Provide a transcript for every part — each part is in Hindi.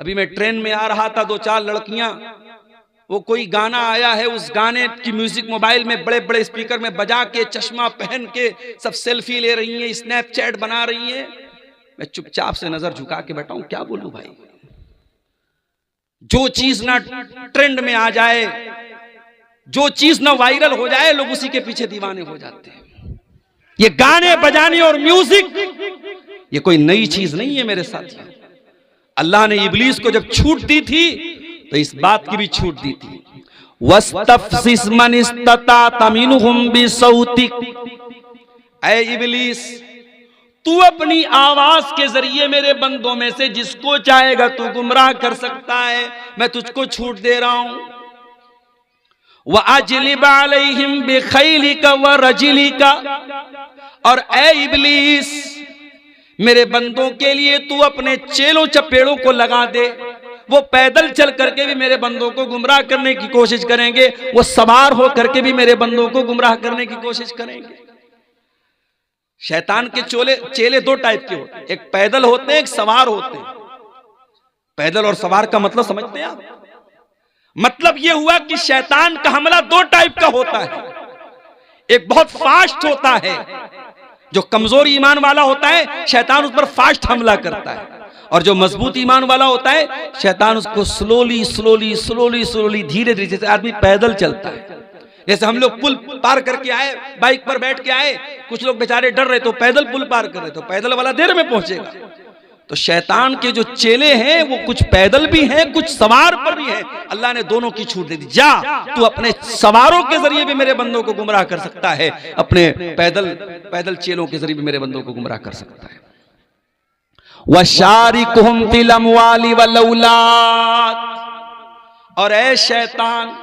अभी मैं ट्रेन में आ रहा था, 2-4 लड़कियां, वो कोई गाना आया है, उस गाने की म्यूजिक मोबाइल में बड़े बड़े स्पीकर में बजा के, चश्मा पहन के सब सेल्फी ले रही हैं, स्नैपचैट बना रही हैं। मैं चुपचाप से नजर झुका के बैठा हूं, क्या बोलूं भाई। जो चीज ना ट्रेंड में आ जाए, जो चीज ना वायरल हो जाए, लोग उसी के पीछे दीवाने हो जाते हैं। ये गाने बजाने और म्यूजिक ये कोई नई चीज नहीं है मेरे साथियों। अल्लाह ने इब्लीस को जब छूट दी थी तो इस बात की भी छूट दी थी, वस्तफ़्ज़िज़ मन इस्तताअ मिनहुम बिसौतिक। ऐ इब्लीस, तू अपनी आवाज के जरिए मेरे बंदों में से जिसको चाहेगा तू गुमराह कर सकता है, मैं तुझको छूट दे रहा हूं। व अजलिब अलैहिम बिखैलिका व रजिलिका, और ऐ इब्लीस, मेरे बंदों के लिए तू अपने चेलों चपेड़ों को लगा दे। वो पैदल चल करके भी मेरे बंदों को गुमराह करने की कोशिश करेंगे, वो सवार हो करके भी मेरे बंदों को गुमराह करने की कोशिश करेंगे। शैतान के चेले 2 टाइप के होते हैं, एक पैदल होते हैं, एक सवार होते हैं। पैदल और सवार का मतलब समझते हैं आप? मतलब यह हुआ कि शैतान का हमला 2 टाइप का होता है। एक बहुत फास्ट होता है, जो कमजोर ईमान वाला होता है शैतान उस पर फास्ट हमला करता है, और जो मजबूत ईमान वाला होता है शैतान उसको स्लोली स्लोली स्लोली स्लोली धीरे धीरे, जैसे आदमी पैदल चलता है। जैसे हम लोग पुल पार करके आए, बाइक पर बैठ के आए, कुछ लोग बेचारे डर रहे तो पैदल पुल पार कर रहे, तो पैदल वाला देर में पहुंचेगा। तो शैतान के जो चेले हैं वो कुछ पैदल भी हैं, कुछ सवार पर भी हैं। अल्लाह ने दोनों की छूट दे दी। जा, तू अपने सवारों के जरिए भी मेरे बंदों को गुमराह कर सकता है, अपने पैदल चेलों के जरिए भी मेरे बंदों को गुमराह कर सकता है। वशारिकुहुम फिल अमवाली वल औलाद, और ऐ शैतान,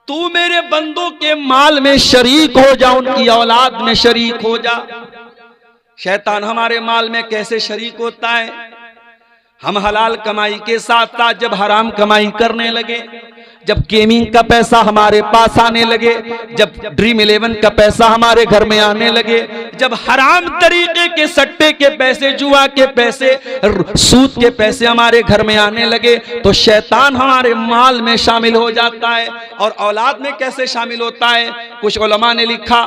तू मेरे बंदों के माल में शरीक हो जा, उनकी औलाद में शरीक हो जा। शैतान हमारे माल में कैसे शरीक होता है? हम हलाल कमाई के साथ साथ जब हराम कमाई करने लगे, जब गेमिंग का पैसा हमारे पास आने लगे, जब ड्रीम 11 का पैसा हमारे घर में आने लगे, जब हराम तरीके के सट्टे के पैसे, जुआ के पैसे, सूद के पैसे हमारे घर में आने लगे, तो शैतान हमारे माल में शामिल हो जाता है। और औलाद में कैसे शामिल होता है? कुछ उलमा ने लिखा,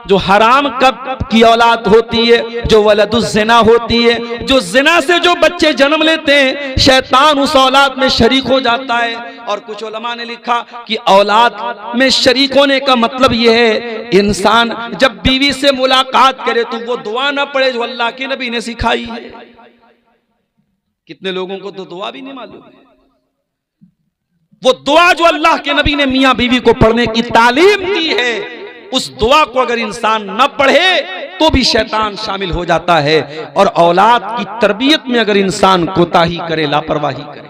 जो हराम कब की औलाद होती है, जो वलदुज़्ज़िना होती है, जो जिना से जो बच्चे जन्म लेते हैं, शैतान उस औलाद में शरीक हो जाता है। और कुछ उलमा ने लिखा कि औलाद में शरीक होने का मतलब यह है, इंसान जब बीवी से मुलाकात करे तो वो दुआ ना पढ़े जो अल्लाह के नबी ने सिखाई है। कितने लोगों को तो दुआ भी नहीं मालूम है। वो दुआ जो अल्लाह के नबी ने मियां बीवी को पढ़ने की तालीम दी है, उस दुआ को अगर इंसान न पढ़े तो भी शैतान शामिल हो जाता है। और औलाद की तरबियत में अगर इंसान कोताही करे, लापरवाही करे,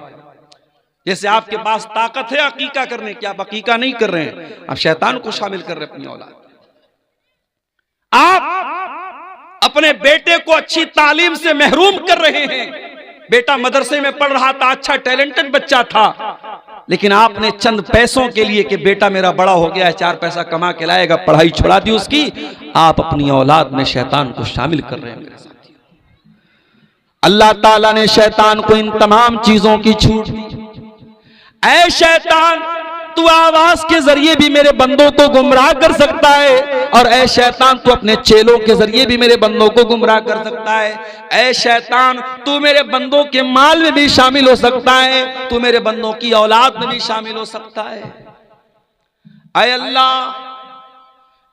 जैसे आपके पास ताकत है अकीका करने की, आप अकीका नहीं कर रहे हैं, आप शैतान को शामिल कर रहे हैं अपनी औलाद। आप अपने बेटे को अच्छी तालीम से महरूम कर रहे हैं। बेटा मदरसे में पढ़ रहा था, अच्छा टैलेंटेड बच्चा था, लेकिन आपने चंद पैसों के लिए कि बेटा मेरा बड़ा हो गया है, 4 पैसा कमा के लाएगा, पढ़ाई छुड़ा दी उसकी, आप अपनी औलाद में शैतान को शामिल कर रहे हैं मेरे साथी। अल्लाह ताला ने शैतान को इन तमाम चीजों की छूट दी। ऐ शैतान, तू आवाज के जरिए भी मेरे बंदों को गुमराह कर सकता है, और ऐ शैतान, तू अपने चेलों के जरिए भी मेरे बंदों को गुमराह कर सकता है। ऐ शैतान, तू मेरे बंदों के माल में भी शामिल हो सकता है, तू मेरे बंदों की औलाद में भी शामिल हो सकता है। ऐ अल्लाह,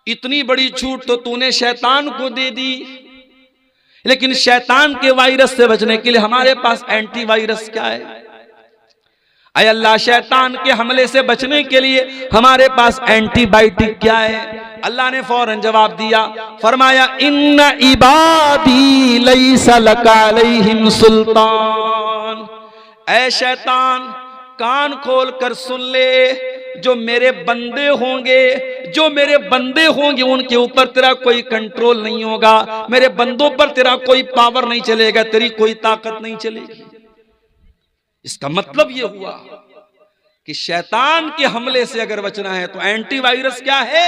इतनी बड़ी छूट तो तूने शैतान को दे दी, लेकिन शैतान के वायरस से बचने के लिए हमारे पास एंटीवायरस क्या है? ऐ अल्लाह, शैतान के हमले से बचने के लिए हमारे पास एंटीबायोटिक क्या है? अल्लाह ने फौरन जवाब दिया, फरमाया, इन्ना इबादी लैसा लका अलैहिम सुल्तान। ऐ शैतान, कान खोल कर सुन ले, जो मेरे बंदे होंगे, जो मेरे बंदे होंगे उनके ऊपर तेरा कोई कंट्रोल नहीं होगा, मेरे बंदों पर तेरा कोई पावर नहीं चलेगा, तेरी कोई ताकत नहीं चलेगी। इसका मतलब यह हुआ कि शैतान के हमले से अगर बचना है तो एंटीवायरस क्या है?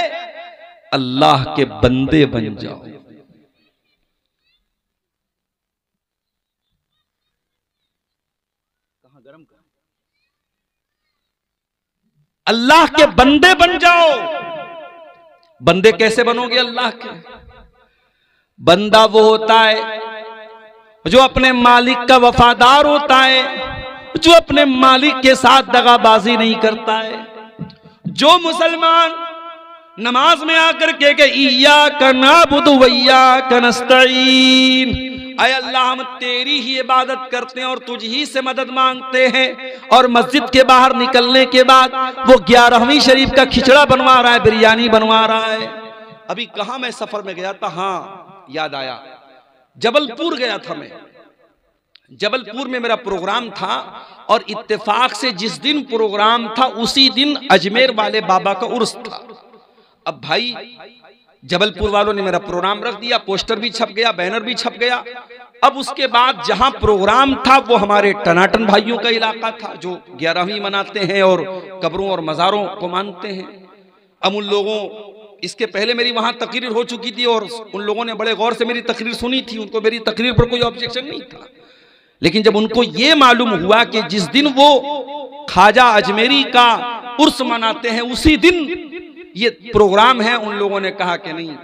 अल्लाह के बंदे बन जाओ। अल्लाह के बंदे बन जाओ। बंदे कैसे बनोगे अल्लाह के? बंदा वो होता है जो अपने मालिक का वफादार होता है, जो अपने मालिक के साथ दगाबाजी नहीं करता है। जो मुसलमान नमाज में आकर के इय्याका नअबुदु व इय्याका नस्तईन, ऐ अल्लाह हम तेरी ही इबादत करते हैं और तुझ ही से मदद मांगते हैं, और मस्जिद के बाहर निकलने के बाद वो 11वीं शरीफ का खिचड़ा बनवा रहा है, बिरयानी बनवा रहा है। अभी कहा मैं सफर में गया था, हाँ याद आया, जबलपुर गया था मैं। जबलपुर में मेरा प्रोग्राम था और इत्तेफाक से जिस दिन प्रोग्राम था उसी दिन अजमेर वाले बाबा का उर्स था। अब भाई जबलपुर वालों ने मेरा प्रोग्राम रख दिया, पोस्टर भी छप गया, बैनर भी छप गया। अब उसके बाद जहां प्रोग्राम था वो हमारे टनाटन भाइयों का इलाका था जो 11वीं मनाते हैं और कब्रों और मज़ारों को मानते हैं। अब उन लोगों, इसके पहले मेरी वहां तकरीर हो चुकी थी और उन लोगों ने बड़े गौर से मेरी तकरीर सुनी थी, उनको मेरी तकरीर पर कोई ऑब्जेक्शन नहीं था। लेकिन जब उनको ये मालूम हुआ कि जिस दिन वो ख्वाजा अजमेरी का उर्स मनाते हैं उसी दिन ये प्रोग्राम है, उन लोगों ने कहा कि नहीं,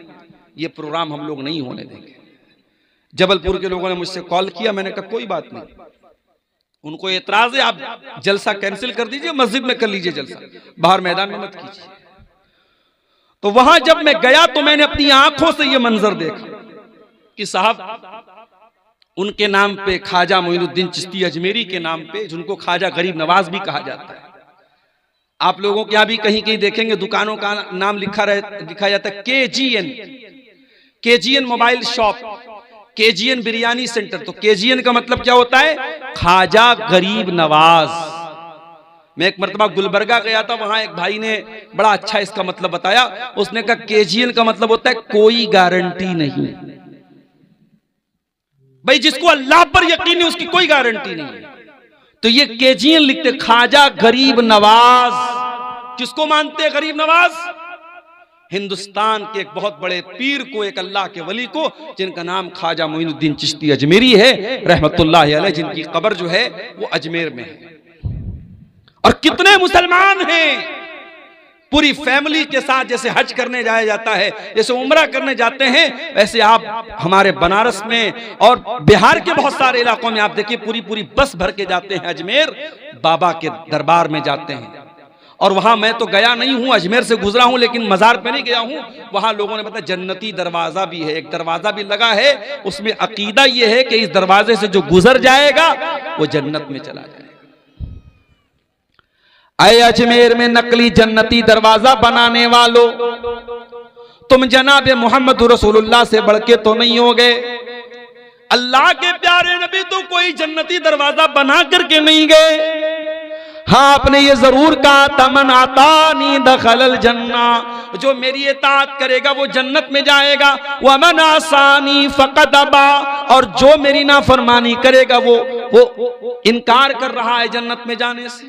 ये प्रोग्राम हम लोग नहीं होने देंगे। जबलपुर के लोगों ने मुझसे कॉल किया, मैंने कहा कोई बात नहीं, उनको एतराज है, आप जलसा कैंसिल कर दीजिए, मस्जिद में कर लीजिए जलसा, बाहर मैदान में मत कीजिए। तो वहां जब मैं गया तो मैंने अपनी आंखों से यह मंजर देखा कि साहब उनके नाम पे ख्वाजा मोइनुद्दीन चिश्ती अजमेरी के नाम पे, जिनको ख्वाजा गरीब नवाज भी कहा जाता है, आप लोगों के यहाँ भी कहीं कहीं देखेंगे दुकानों का नाम लिखा जाता है KGN mobile shop, KGN biryani centre. तो केजीएन का मतलब क्या होता है? ख्वाजा गरीब नवाज। मैं एक मरतबा गुलबर्गा गया था, वहां एक भाई ने बड़ा अच्छा इसका मतलब बताया। उसने कहा केजीएन का मतलब होता है कोई गारंटी नहीं। भाई जिसको अल्लाह पर यकीन है उसकी कोई गारंटी नहीं है। तो ये केजीएन लिखते ख्वाजा गरीब नवाज। किसको मानते हैं गरीब नवाज? हिंदुस्तान के एक बहुत बड़े पीर को, एक अल्लाह के वली को, जिनका नाम ख्वाजा मोइनुद्दीन चिश्ती अजमेरी है रहमतुल्लाह अलैह, जिनकी कब्र जो है वो अजमेर में है। और कितने मुसलमान हैं पूरी फैमिली के साथ, जैसे हज करने जाया जाता है, जैसे उम्रा करने जाते हैं, वैसे आप हमारे बनारस में और बिहार के बहुत सारे इलाकों में आप देखिए पूरी पूरी बस भर के जाते हैं, अजमेर बाबा के दरबार में जाते हैं। और वहां मैं तो गया नहीं हूं, अजमेर से गुजरा हूं, लेकिन मजार पे नहीं गया हूं। वहां लोगों ने बताया जन्नती दरवाजा भी है, एक दरवाजा भी लगा है, उसमें अकीदा यह है कि इस दरवाजे से जो गुजर जाएगा वो जन्नत में चला जाएगा। आए अजमेर में नकली जन्नती दरवाजा बनाने वालों, तुम जनाब मोहम्मद रसूलुल्लाह से बढ़ के तो नहीं हो गए। अल्लाह के प्यारे नबी तो कोई जन्नती दरवाजा बना करके नहीं गए। हाँ, आपने ये जरूर कहा तमन आतानी दखलल जन्ना, जो मेरी इताअत करेगा वो जन्नत में जाएगा। वमन आसानी फकद अबा, और जो मेरी नाफरमानी करेगा वो इनकार कर रहा है जन्नत में जाने से।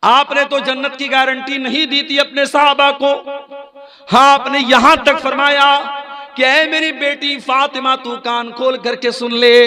आपने तो जन्नत की गारंटी नहीं दी थी अपने साहबा को। हाँ, आपने यहां तक फरमाया कि ऐ मेरी बेटी फातिमा तू कान खोल करके सुन ले,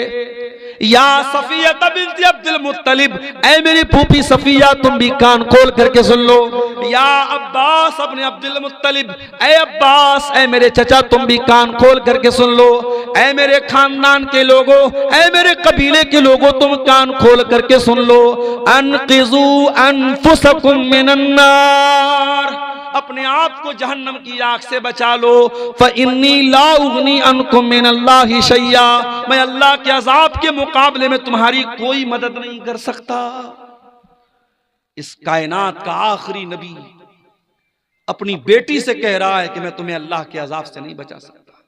या सफिया बिन्त अब्दुल मुत्तलिब, ऐ मेरी फूफी सफिया तुम भी कान खोल करके सुन लो, या अब्बास अपने अब्दुल मुत्तलिब, ऐ अब्बास ऐ मेरे चचा तुम भी कान खोल करके सुन लो, ऐ मेरे खानदान के लोगों, ऐ मेरे कबीले के लोगों तुम कान खोल करके सुन लो, अनक़िज़ू अनफुसकुम मिनन्नार, अपने आप को जहन्नम की आग से बचा लो। फ़इन्नी ला उग़नी अन्कुम मिनल्लाहि शैया, मैं अल्लाह के अज़ाब के मुकाबले में तुम्हारी कोई मदद नहीं कर सकता। इस कायनात का आखिरी नबी अपनी बेटी से कह रहा है कि मैं तुम्हें अल्लाह के अज़ाब से नहीं बचा सकता।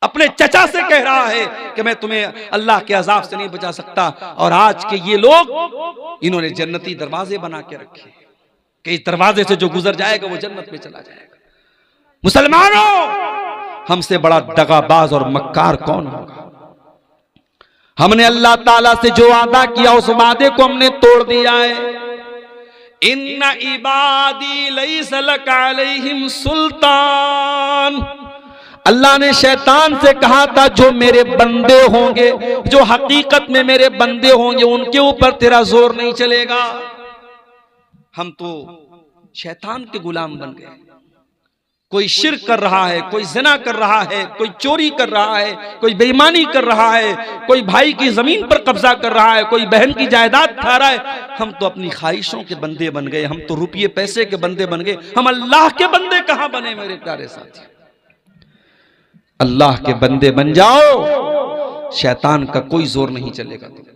अपने चचा से कह रहा है कि मैं तुम्हें अल्लाह के अज़ाब से नहीं बचा सकता। और आज के ये लोग, इन्होंने जन्नती दरवाजे बना के रखे कि इस दरवाजे से जो गुजर जाएगा वो जन्नत में चला जाएगा। मुसलमानों, हमसे बड़ा दगाबाज और मक्कार कौन होगा? हमने अल्लाह ताला से जो वादा किया उस वादे को हमने तोड़ दिया है। इन्ना इबादी लैसा लका अलैहिम सुल्तान, अल्लाह ने शैतान से कहा था जो मेरे बंदे होंगे, जो हकीकत में मेरे बंदे होंगे, उनके ऊपर तेरा जोर नहीं चलेगा। हम तो शैतान के गुलाम बन गए। कोई शिर्क कर रहा है, कोई ज़िना कर रहा है, कोई चोरी कर रहा है, कोई बेईमानी कर रहा है, कोई भाई की जमीन पर कब्जा कर रहा है, कोई बहन की जायदाद खा रहा है। हम तो अपनी ख्वाहिशों के बंदे बन गए, हम तो रुपये पैसे के बंदे बन गए। हम अल्लाह के बंदे कहां बने मेरे प्यारे साथी? अल्लाह के बंदे बन जाओ, शैतान का कोई जोर नहीं चलेगा तुम पर।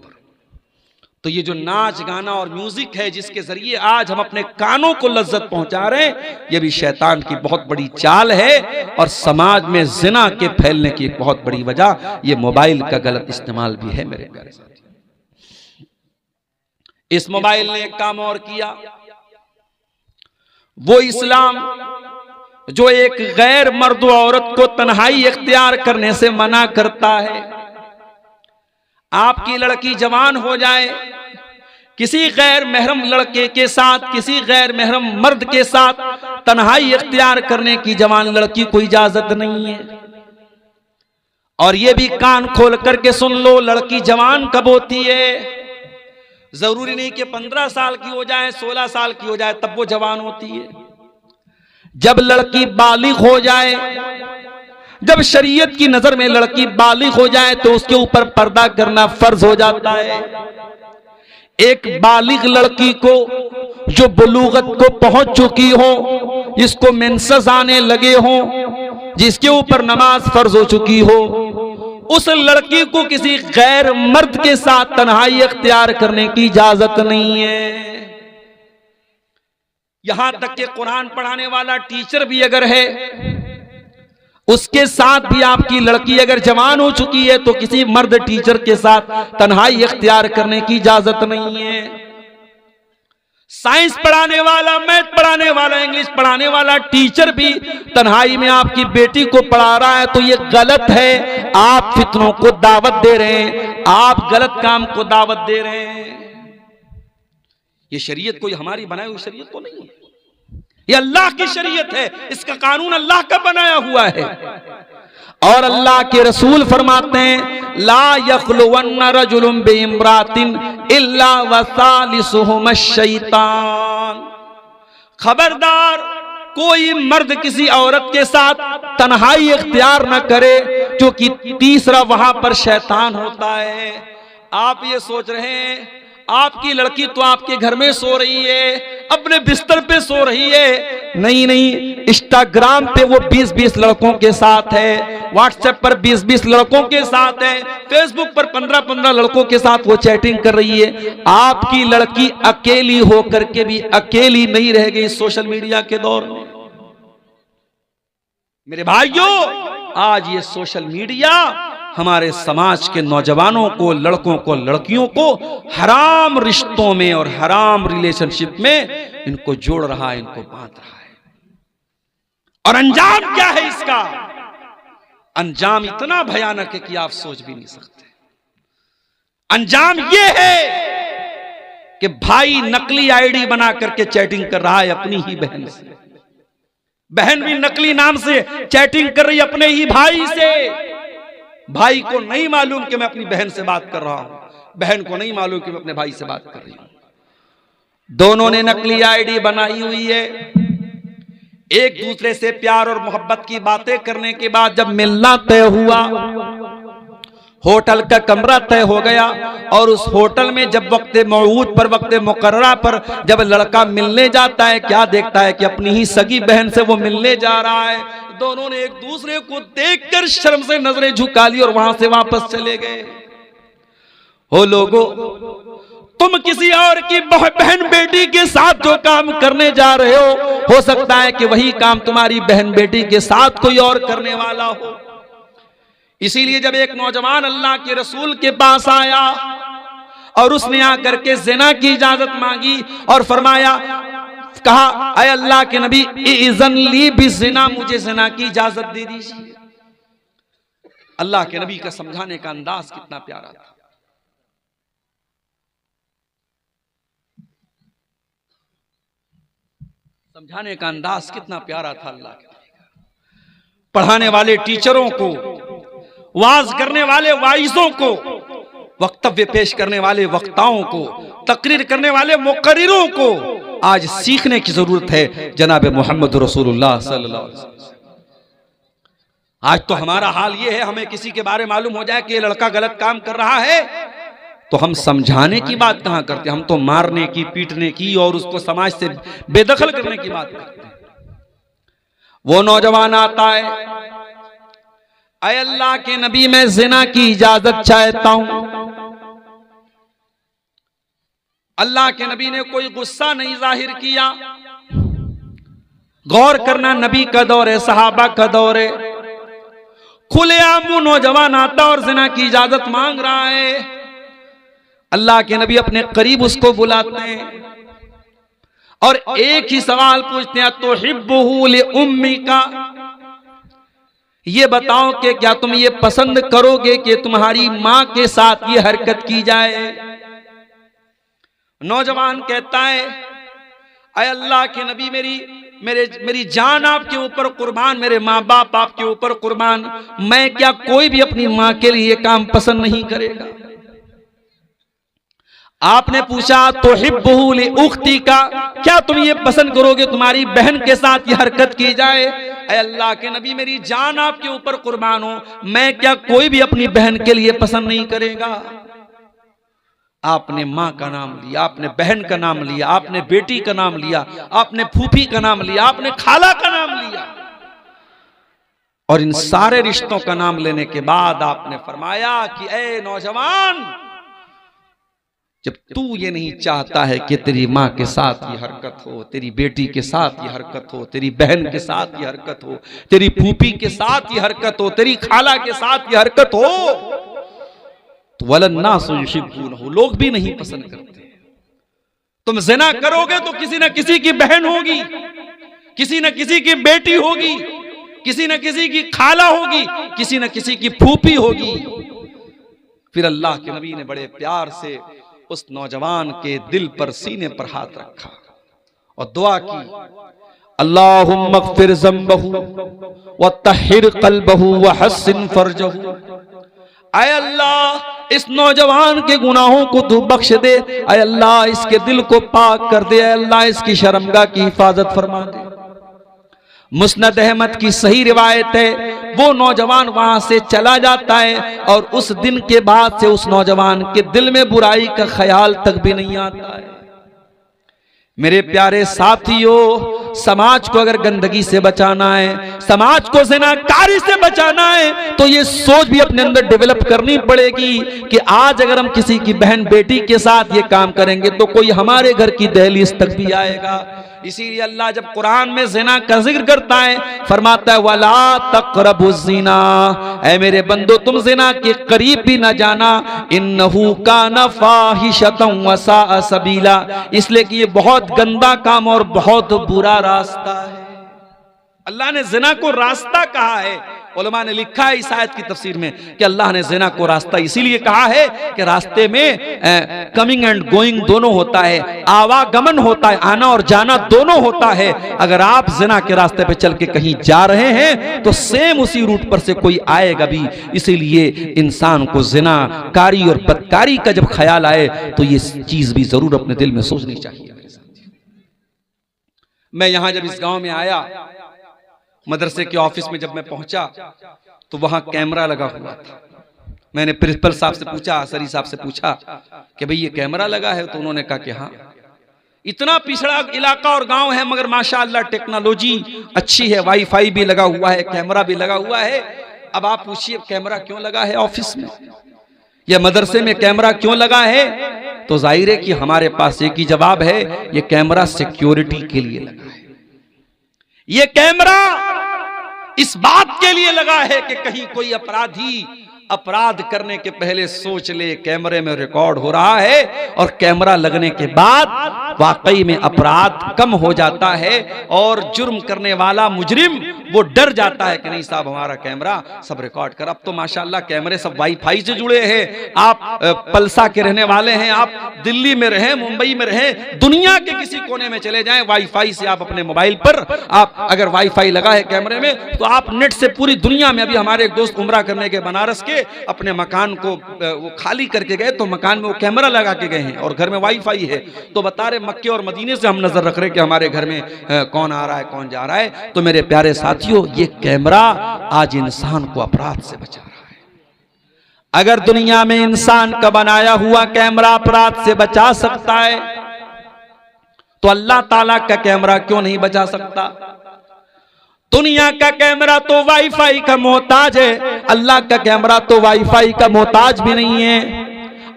तो ये जो नाच गाना और म्यूजिक है जिसके जरिए आज हम अपने कानों को लज्जत पहुंचा रहे हैं, ये भी शैतान की बहुत बड़ी चाल है। और समाज में जिना के फैलने की एक बहुत बड़ी वजह ये मोबाइल का गलत इस्तेमाल भी है मेरे प्यारे साथी। इस मोबाइल ने एक काम और किया, वो इस्लाम जो एक गैर मर्द औरत को तन्हाई इख्तियार करने से मना करता है। आपकी लड़की जवान हो जाए, किसी गैर महरम लड़के के साथ, किसी गैर महरम मर्द के साथ तन्हाई इख्तियार करने की जवान लड़की को इजाजत नहीं है। और यह भी कान खोल करके सुन लो, लड़की जवान कब होती है? जरूरी नहीं कि 15 साल की हो जाए, 16 साल की हो जाए तब वो जवान होती है। जब लड़की बालिग हो जाए, जब शरीयत की नजर में लड़की बालिग हो जाए तो उसके ऊपर पर्दा करना फर्ज हो जाता है। एक बालिग लड़की को जो बुलूगत को पहुंच चुकी हो, जिसको मेंसेस आने लगे हो, जिसके ऊपर नमाज फर्ज हो चुकी हो, उस लड़की को किसी गैर मर्द के साथ तन्हाई इख्तियार करने की इजाजत नहीं है। यहां तक कि कुरान पढ़ाने वाला टीचर भी अगर है, उसके साथ भी आपकी लड़की अगर जवान हो चुकी है तो किसी मर्द टीचर के साथ तन्हाई इख्तियार करने की इजाजत नहीं है। साइंस पढ़ाने वाला, मैथ पढ़ाने वाला, इंग्लिश पढ़ाने वाला टीचर भी तन्हाई में आपकी बेटी को पढ़ा रहा है तो ये गलत है। आप फितनों को दावत दे रहे हैं, आप गलत काम को दावत दे रहे हैं। ये शरीयत कोई हमारी बनाई हुई शरीयत तो नहीं है, ये अल्लाह की शरीयत है, इसका कानून अल्लाह का बनाया हुआ है। और अल्लाह के रसूल फरमाते हैं, ला यख्लुवन्न रजुलुम बिइम्रातिन इल्ला वसालिसुहुम शैतान। खबरदार कोई मर्द किसी औरत के साथ तन्हाई इख्तियार न करे, क्योंकि तीसरा वहां पर शैतान होता है। आप ये सोच रहे हैं आपकी लड़की तो आपके घर में सो रही है, अपने बिस्तर पे सो रही है। नहीं नहीं, इंस्टाग्राम पे वो 20-20 लड़कों के साथ है, व्हाट्सएप पर 20-20 लड़कों के साथ है, फेसबुक पर 15-15 लड़कों के साथ वो चैटिंग कर रही है। आपकी लड़की अकेली होकर के भी अकेली नहीं रह गई सोशल मीडिया के दौर में। मेरे भाइयों, आज ये सोशल मीडिया हमारे समाज के नौजवानों को, लड़कों को, लड़कियों को हराम रिश्तों में और हराम रिलेशनशिप में इनको जोड़ रहा है, इनको बांध रहा है। और अंजाम क्या है इसका? अंजाम इतना भयानक है कि आप सोच भी नहीं सकते। अंजाम यह है कि भाई नकली आईडी बना करके चैटिंग कर रहा है अपनी ही बहन से, बहन भी नकली नाम से चैटिंग कर रही है अपने ही भाई से। भाई को नहीं मालूम कि मैं अपनी बहन से बात कर रहा हूं, बहन को नहीं मालूम कि मैं अपने भाई से बात कर रही हूं। दोनों ने नकली आईडी बनाई हुई है। एक दूसरे से प्यार और मोहब्बत की बातें करने के बाद जब मिलना तय हुआ, होटल का कमरा तय हो गया, और उस होटल में जब वक्त मौऊद पर, वक्त मुकर्ररा पर जब लड़का मिलने जाता है, क्या देखता है कि अपनी ही सगी बहन से वो मिलने जा रहा है। दोनों ने एक दूसरे को देखकर शर्म से नजरें झुका ली और वहां से वापस चले गए। हो लोगो, तुम किसी और की बहन बेटी के साथ जो काम करने जा रहे हो सकता है कि वही काम तुम्हारी बहन बेटी के साथ कोई और करने वाला हो। इसीलिए जब एक नौजवान अल्लाह के रसूल के पास आया और उसने आकर के ज़िना की इजाजत मांगी और फरमाया, कहा, अय अल्लाह के नबी, इज़न ली बिज़िना, मुझे ज़िना की इजाजत दे दीजिए। अल्लाह के नबी का समझाने का अंदाज कितना प्यारा था। समझाने का अंदाज कितना प्यारा था अल्लाह के नबी का। पढ़ाने वाले टीचरों को, वाज करने वाले वाइजों को, वक्तव्य पेश करने वाले वक्ताओं को, तकरीर करने वाले मुकर्रिरों को आज सीखने की जरूरत है जनाब मोहम्मद रसूलुल्लाह सल्लल्लाहु अलैहि वसल्लम। आज तो हमारा हाल ये है, हमें किसी के बारे में मालूम हो जाए कि ये लड़का गलत काम कर रहा है तो हम समझाने की बात कहां करते, हम तो मारने की, पीटने की और उसको समाज से बेदखल करने की बात करते हैं। वो नौजवान आता है, ऐ अल्लाह के नबी मैं जिना की इजाजत चाहता हूं। अल्लाह के नबी ने कोई गुस्सा नहीं जाहिर किया। गौर करना, नबी का दौर है, सहाबा का दौर है, खुलेआम वो नौजवान आता और जिना की इजाजत मांग रहा है। अल्लाह के नबी अपने करीब उसको बुलाते हैं और एक ही सवाल पूछते हैं, तो हिब्बुहु लि उम्मिका, ये बताओ कि क्या तुम ये पसंद करोगे कि तुम्हारी मां के साथ ये हरकत की जाए? नौजवान कहता है, अय अल्लाह के नबी मेरी जान आपके ऊपर कुर्बान, मेरे माँ बाप आपके ऊपर कुर्बान, मैं क्या कोई भी अपनी मां के लिए काम पसंद नहीं करेगा? आपने पूछा तो हिब्बुहु लि उख्ती का, क्या तुम ये पसंद करोगे तुम्हारी बहन के साथ ये हरकत की जाए? ऐ अल्लाह के नबी मेरी जान आपके ऊपर कुर्बान हो, मैं क्या कोई भी अपनी बहन के लिए पसंद नहीं करेगा? आपने मां का नाम लिया, आपने बहन का नाम लिया, आपने बेटी का नाम लिया, आपने फूफी का नाम लिया, आपने खाला का नाम लिया और इन सारे रिश्तों का नाम लेने के बाद आपने फरमाया कि ए नौजवान, जब तू ये नहीं चाहता है कि तेरी माँ के साथ ये हरकत हो, तेरी बेटी के साथ ये हरकत हो, तेरी बहन के साथ ये हरकत हो, तेरी फूफी के साथ ये हरकत हो, तेरी खाला के साथ ये हरकत हो, तो वलन्नासु युहिब्बूनहु, लोग भी नहीं पसंद करते। तुम ज़िना करोगे तो किसी न किसी की बहन होगी, किसी न किसी की बेटी होगी, किसी न किसी की खाला होगी, किसी न किसी की फूफी होगी। फिर अल्लाह के नबी ने बड़े प्यार से उस नौजवान के दिल पर, सीने पर हाथ रखा और दुआ की, अल्लाहुम्मा अग़फ़िर ज़ंबहु व तहिर क़ल्बहु व हस्सिन फ़र्जहु। ऐ अल्लाह इस नौजवान के गुनाहों को तू बख्श दे, ऐ अल्लाह इसके दिल को पाक कर दे, ऐ अल्लाह इसकी शर्मगाह की हिफाजत फरमा दे। मुस्नद अहमद की सही रिवायत है, वो नौजवान वहां से चला जाता है और उस दिन के बाद से उस नौजवान के दिल में बुराई का ख्याल तक भी नहीं आता है। मेरे प्यारे साथियों, समाज को अगर गंदगी से बचाना है, समाज को ज़िनाकारी से बचाना है, तो ये सोच भी अपने अंदर डेवलप करनी पड़ेगी कि आज अगर हम किसी की बहन बेटी के साथ ये काम करेंगे तो कोई हमारे घर की दहलीज तक भी आएगा। इसीलिए अल्लाह जब कुरान में ज़िना का जिक्र करता है, फरमाता है वला तक़रबुज़्ज़िना, ऐ मेरे बंदो तुम ज़िना के करीब भी न जाना, इन्नहु काना फ़ाहिशतन व साअ सबीला, इसलिए कि ये बहुत गंदा काम और बहुत बुरा रास्ता है। अल्लाह ने ज़िना को रास्ता कहा है। उलमा ने लिखा है इस आयत की तफसीर में कि अल्लाह ने ज़िना को रास्ता इसीलिए कहा है कि रास्ते में कमिंग एंड गोइंग दोनों होता है, आवागमन होता है, आना और जाना दोनों होता है। अगर आप ज़िना के रास्ते पे चल के कहीं जा रहे हैं तो सेम उसी रूट पर से कोई आएगा भी। इसीलिए इंसान को ज़िनाकारी और बदकारी का जब ख्याल आए तो ये चीज भी जरूर अपने दिल में सोचनी चाहिए। मैं यहां जब इस गांव में आया, मदरसे के ऑफिस में जब मैं पहुंचा तो वहां कैमरा लगा हुआ था। मैंने प्रिंसिपल साहब से पूछा, असरी साहब से पूछा कि भाई ये कैमरा लगा है? तो उन्होंने कहा कि हाँ। इतना पिछड़ा इलाका और गांव है मगर माशाअल्लाह टेक्नोलॉजी अच्छी है, वाईफाई भी लगा हुआ है, कैमरा भी लगा हुआ है। अब आप पूछिए कैमरा क्यों लगा है ऑफिस में या मदरसे में, कैमरा क्यों लगा है? तो जाहिर है कि हमारे पास एक ही जवाब है, ये कैमरा सिक्योरिटी के लिए लगा है। ये कैमरा इस बात के लिए लगा है कि कहीं कोई अपराधी अपराध करने के पहले सोच ले कैमरे में रिकॉर्ड हो रहा है, और कैमरा लगने के बाद वाकई में अपराध कम हो जाता है और जुर्म करने वाला मुजरिम वो डर जाता है कि नहीं साहब हमारा कैमरा सब रिकॉर्ड कर। अब तो माशाल्लाह कैमरे सब वाईफाई से जुड़े हैं। आप पलसा के रहने वाले हैं, आप दिल्ली में रहें, मुंबई में रहें, दुनिया के किसी कोने में चले जाएं, वाईफाई से आप अपने मोबाइल पर आप अगर वाईफाई लगा है कैमरे में तो आप नेट से पूरी दुनिया में। अभी हमारे एक दोस्त उम्रा करने के बनारस के अपने मकान को वो खाली करके गए तो मकान में वो कैमरा लगा के गए हैं और घर में वाईफाई है। तो बता रहे मक्के और मदीने से हम नजर रख रहे कि हमारे घर में कौन आ रहा है कौन जा रहा है। तो मेरे प्यारे साथियों, ये कैमरा आज इंसान को अपराध से बचा रहा है। अगर दुनिया में इंसान का बनाया हुआ कैमरा अपराध से बचा सकता है तो अल्लाह ताला का कैमरा क्यों नहीं बचा सकता? दुनिया का कैमरा तो वाईफाई का मोहताज है, अल्लाह का कैमरा तो वाईफाई का मोहताज भी नहीं है।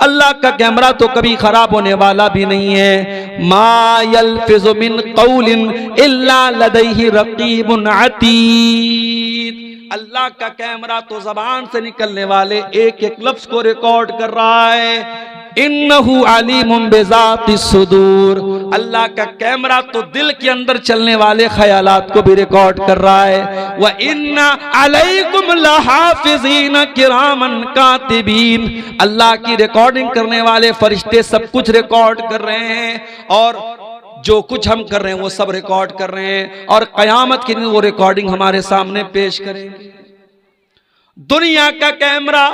अल्लाह का कैमरा तो कभी खराब होने वाला भी नहीं है। मा यल्फिज़ु मिन क़ौलिन इल्ला लदैहि रक़ीबुन अतीद। अल्लाह का कैमरा तो जबान से निकलने वाले एक एक लफ्ज को रिकॉर्ड कर रहा है। इन्नहु अलीमुम बिज़ातिस सुदूर। अल्लाह का कैमरा तो दिल के अंदर चलने वाले ख्यालात को भी रिकॉर्ड कर रहा है। व इन्ना अलैकुम लहाफिज़ीन किरामन कातिबीन। अल्लाह की रिकॉर्डिंग करने वाले फरिश्ते सब कुछ रिकॉर्ड कर रहे हैं और जो कुछ हम कर रहे हैं वो सब रिकॉर्ड कर रहे हैं और कयामत के दिन वो रिकॉर्डिंग हमारे सामने पेश करेंगे। दुनिया का कैमरा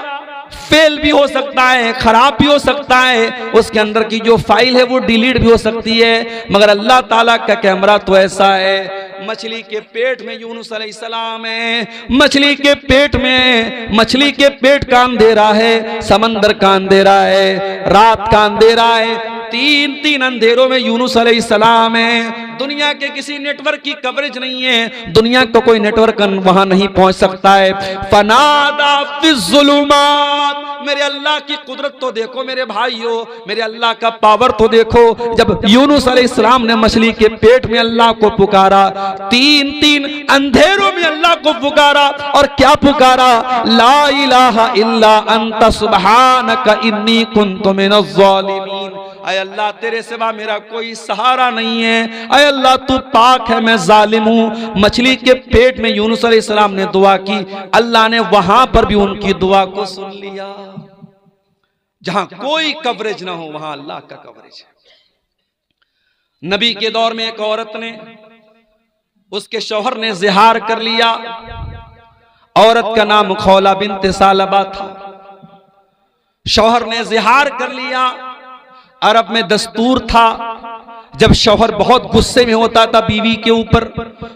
फेल भी हो सकता है, खराब भी हो सकता है, उसके अंदर की जो फाइल है वो डिलीट भी हो सकती है, मगर अल्लाह ताला का कैमरा तो ऐसा है। मछली के पेट में यूनुस अलैहिस्सलाम है, मछली के पेट में, मछली के पेट का अंधेरा है, समंदर का अंधेरा है, रात का अंधेरा है, तीन अंधेरों में यूनुस अलैहिस्सलाम है। दुनिया के किसी नेटवर्क की कवरेज नहीं है, दुनिया को कोई नेटवर्क वहां नहीं पहुंच सकता है। फनादा फिज़्ज़ुलुमात। मेरे अल्लाह की कुदरत तो देखो मेरे भाइयों, मेरे अल्लाह का पावर तो देखो। जब यूनुस अलैहिस्सलाम ने मछली के पेट में अल्लाह को पुकारा, तीन अंधेरों में अल्लाह को पुकारा और क्या पुकारा? ला इलाहा इल्ला अंता सुब्हानका इन्नी कुन्तु मिनज़ ज़ालिमीन। अय अल्लाह तेरे सिवा मेरा कोई सहारा नहीं है, अय अल्लाह तू पाक है, मैं जालिम हूं। मछली के पेट में यूनुस अलैहिस्सलाम ने दुआ की, अल्लाह ने वहां पर भी उनकी दुआ को सुन लिया। जहां कोई कवरेज ना हो वहां अल्लाह का कवरेज है। नबी के दौर में एक औरत ने, उसके शौहर ने ज़िहार कर लिया। औरत का नाम खौला बिन्त सालबा था। शौहर ने ज़िहार कर लिया। अरब में दस्तूर था, जब शौहर बहुत गुस्से में होता था बीवी के ऊपर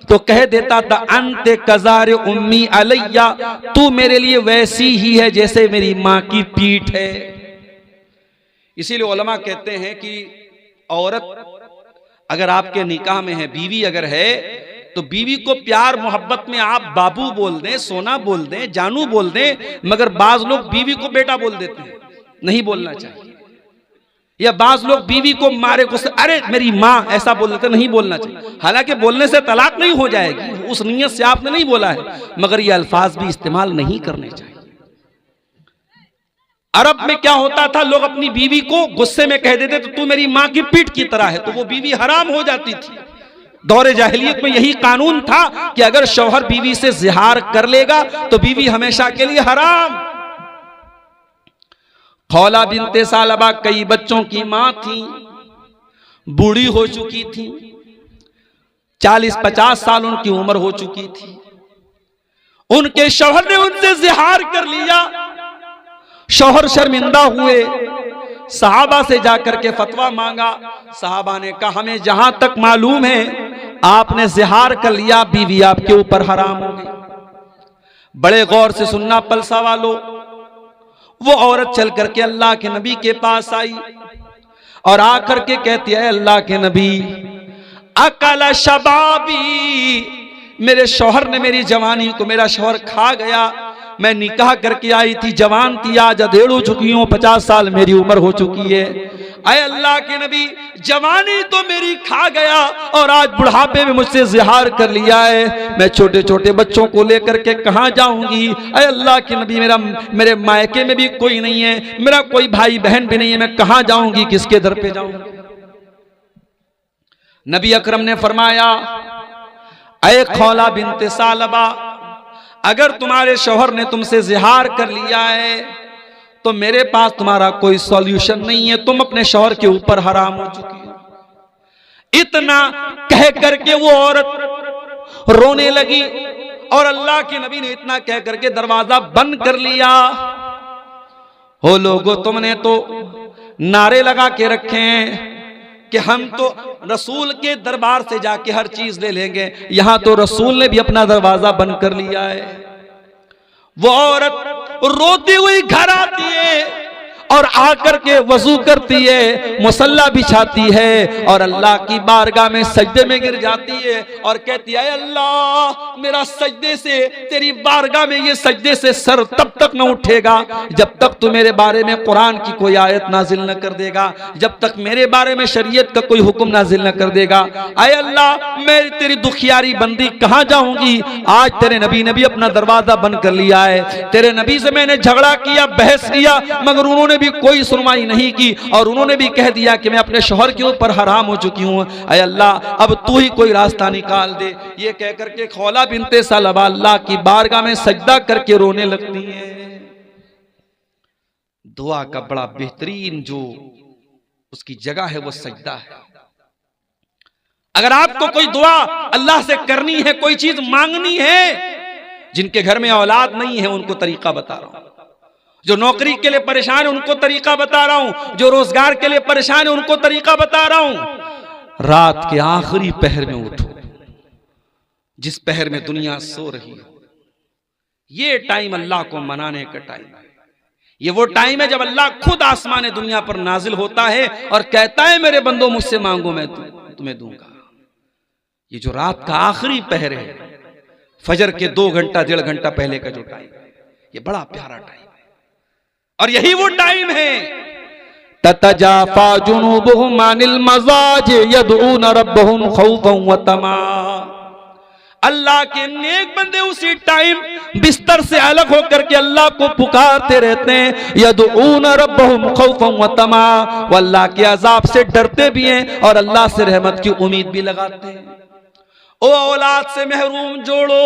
तो कह देता था अंते कज़ार उम्मी अलैया, तू मेरे लिए वैसी ही है जैसे मेरी माँ की पीठ है। इसीलिए उलमा कहते हैं कि औरत अगर आपके निकाह में है, बीवी अगर है, तो बीवी को प्यार मोहब्बत में आप बाबू बोल दें, सोना बोल दें, जानू बोल दें, मगर बाज लोग बीवी को बेटा बोल देते हैं, नहीं बोलना चाहिए। या बाज लोग बीवी को मारे गुस्से, अरे मेरी माँ, ऐसा बोल देते, नहीं बोलना चाहिए। हालांकि बोलने से तलाक नहीं हो जाएगी, उस नियत से आपने नहीं बोला है, मगर ये अल्फाज भी इस्तेमाल नहीं करने चाहिए। अरब में क्या होता था, लोग अपनी बीवी को गुस्से में कह देते तो तू मेरी माँ की पीठ की तरह है, तो वो बीवी हराम हो जाती थी। दौरे जाहिलियत में यही कानून था कि अगर शौहर बीवी से ज़िहार कर लेगा तो बीवी हमेशा के लिए हराम। खौला बिन्ते सालबा कई बच्चों की मां थी, बूढ़ी हो चुकी थी, 40-50 साल उनकी उम्र हो चुकी थी। उनके शौहर ने उनसे ज़िहार कर लिया। शौहर शर्मिंदा हुए, सहाबा से जाकर के फतवा मांगा। सहाबा ने कहा हमें जहां तक मालूम है आपने ज़िहार कर लिया, बीवी आपके ऊपर हराम हो गई। बड़े गौर से सुनना पलसा वालों, वो औरत चल करके अल्लाह के नबी के पास आई और आकर के कहती है, अल्लाह के नबी, अकल शबाबी, मेरे शौहर ने मेरी जवानी को, मेरा शौहर खा गया। मैं निकाह करके आई थी, जवान थी, आज अधेड़ हो चुकी हूँ, 50 साल मेरी उम्र हो चुकी है। अय अल्लाह के नबी, जवानी तो मेरी खा गया और आज बुढ़ापे में मुझसे ज़िहार कर लिया है, मैं छोटे छोटे बच्चों को लेकर के कहाँ जाऊंगी। अय अल्लाह के नबी, मेरे मायके में भी कोई नहीं है, मेरा कोई भाई बहन भी नहीं है, मैं कहाँ जाऊंगी, किसके दर पे जाऊंगी। नबी अकरम ने फरमाया, अय खौला बिनते सालबा, अगर तुम्हारे शौहर ने तुमसे ज़िहार कर लिया है तो मेरे पास तुम्हारा कोई सॉल्यूशन नहीं है, तुम अपने शौहर के ऊपर हराम हो चुकी हो। इतना कह करके वो औरत रोने लगी और अल्लाह के नबी ने इतना कह करके दरवाजा बंद कर लिया। हो लोगो, तुमने तो नारे लगा के रखे हैं कि हम तो रसूल के दरबार से जाके हर चीज ले लेंगे, यहां तो रसूल ने भी अपना दरवाजा बंद कर लिया है। वो औरत रोती हुई घर आती है और आकर के वजू करती है, मुसल्ला बिछाती है और अल्लाह की बारगाह में सजदे में गिर जाती है और कहती है, अल्लाह मेरा सजदे से, तेरी बारगाह में ये सजदे से सर तब तक न उठेगा जब तक तू मेरे बारे में कुरान की कोई आयत नाजिल न कर देगा, जब तक मेरे बारे में शरीयत का कोई हुक्म नाजिल न कर देगा। आए अल्लाह, मैं तेरी दुखियारी बंदी कहाँ जाऊंगी। आज तेरे नबी ने भी अपना दरवाजा बंद कर लिया है, तेरे नबी से मैंने झगड़ा किया, बहस किया, मगर उन्होंने भी कोई सुनवाई नहीं की और उन्होंने भी कह दिया कि मैं अपने शौहर के ऊपर हराम हो चुकी हूं। अय अल्लाह, अब तू ही कोई रास्ता निकाल दे। ये कह करके खौला बिनते सालबा अल्लाह की बारगाह में सजदा करके रोने लगती है। दुआ का बड़ा बेहतरीन जो उसकी जगह है वो सजदा है। अगर आपको कोई दुआ अल्लाह से करनी है, कोई चीज मांगनी है, जिनके घर में औलाद नहीं है उनको तरीका बता रहा हूं, जो नौकरी के लिए परेशान है उनको तरीका बता रहा हूं, जो रोजगार के लिए परेशान है उनको तरीका बता रहा हूं। रात के आखिरी पहर में उठो, जिस पहर में दुनिया सो रही है, ये टाइम अल्लाह को मनाने का टाइम है। ये वो टाइम है जब अल्लाह खुद आसमान दुनिया पर नाजिल होता है और कहता है, मेरे बंदो मुझसे मांगो मैं तुम्हें दूंगा। ये जो रात का आखिरी पहर है, फजर के 2 घंटा 1.5 घंटा पहले का जो टाइम है, ये बड़ा प्यारा टाइम है और यही वो टाइम है। ततजाफा जुनूबुहुम अनिल मज़ाज यदऊन रब्बहुम खौफन व तमा। अल्लाह के नेक बंदे उसी टाइम बिस्तर से अलग होकर के अल्लाह को पुकारते रहते हैं। यदऊन रब्बहुम खौफन व तमा, वो अल्लाह के अजाब से डरते भी हैं और अल्लाह से रहमत की उम्मीद भी लगाते हैं। ओ औलाद से महरूम जोड़ो,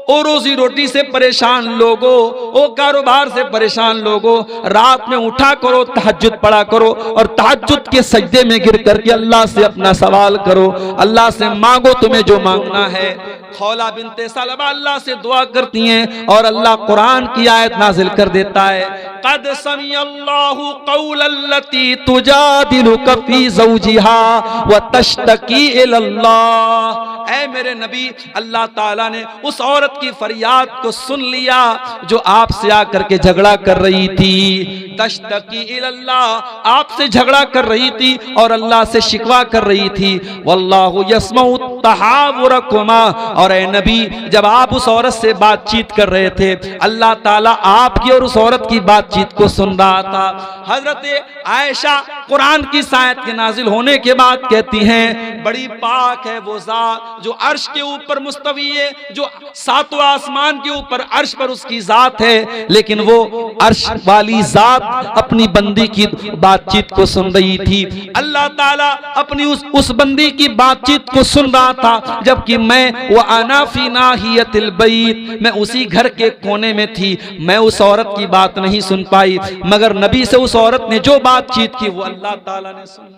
ओ रोजी रोटी से परेशान लोगो, ओ कारोबार से परेशान लोगो, रात में उठा करो, तहज्जुद पढ़ा करो और तहज्जुद के सजदे में गिर करके अल्लाह से अपना सवाल करो, अल्लाह से मांगो तुम्हें जो मांगना है। खौला बिनते सालबा अल्लाह से दुआ करती हैं और अल्लाह कुरान की आयत नाजिल कर देता है, क़द समिअल्लाहु क़ौलल्लती तुजादिलुका फ़ी ज़ौजिहा व तश्तकी इलल्लाह। ऐ मेरे नबी, अल्लाह ताला ने उस औरत की फरियाद को सुन लिया जो आपसे आकर के झगड़ा कर रही थी। तश्तकी इलल्लाह, आपसे झगड़ा कर रही थी और अल्लाह से शिकवा कर रही थी। वल्लाहु यस्मउ तहावुरकुमा, और ऐ नबी, जब आप उस औरत से बातचीत कर रहे थे, अल्लाह ताला आपकी और उस औरत की बातचीत को सुन रहा था। हजरत आयशा कुरान की आयत के नाजिल होने के बाद कहती हैं, बड़ी पाक है वो ज़ात जो अर्श के ऊपर मुस्तवी है, जो 7वें आसमान के ऊपर अर्श पर उसकी ज़ात है, लेकिन वो अर्श वाली ज़ात अपनी बंदी की बातचीत को सुन रही थी। अल्लाह ताला अपनी उस बंदी की बातचीत को सुन रहा था, जबकि मैं वो अना फी नाहियतिल बैत, मैं उसी घर के कोने में थी, मैं उस औरत की बात नहीं सुन पाई, मगर नबी से उस औरत ने जो बातचीत की वो अल्लाह ताला ने सुन ली।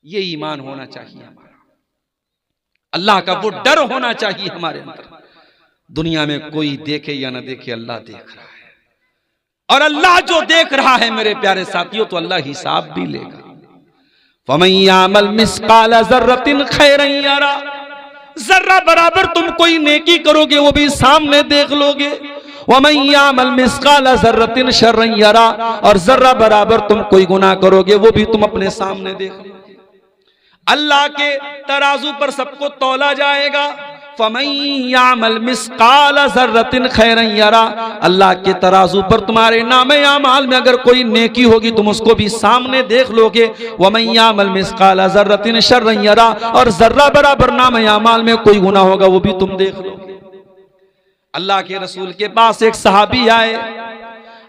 ये ईमान होना चाहिए हमारा, अल्लाह का वो डर होना चाहिए हमारे अंदर। दुनिया में कोई देखे या ना देखे, अल्लाह देख रहा है, और अल्लाह जो देख रहा है मेरे प्यारे साथियों, तो अल्लाह हिसाब भी लेगा। फमन यामल मिस्काल ज़र्रतिन खैरन यरा, जर्रा बराबर तुम कोई नेकी करोगे वो भी सामने देख लोगे। वमन यामल मिस्काल ज़र्रतिन शर्रन यरा, और जर्रा बराबर तुम कोई गुनाह करोगे वो भी तुम अपने सामने देख लोगे। अल्लाह के तराजू पर सबको तौला जाएगा फमन यामल मिस्काल ज़र्रतिन खैरन यरा, अल्लाह के तराजू पर तुम्हारे नामे आमाल में अगर कोई नेकी होगी तुम उसको भी सामने देख लोगे। वमन यामल मिस्काल ज़र्रतिन शर्रन यरा, और जर्रा बराबर नामे आमाल में कोई गुनाह होगा वो भी तुम देख लोगे। अल्लाह के रसूल के पास एक सहाबी आए,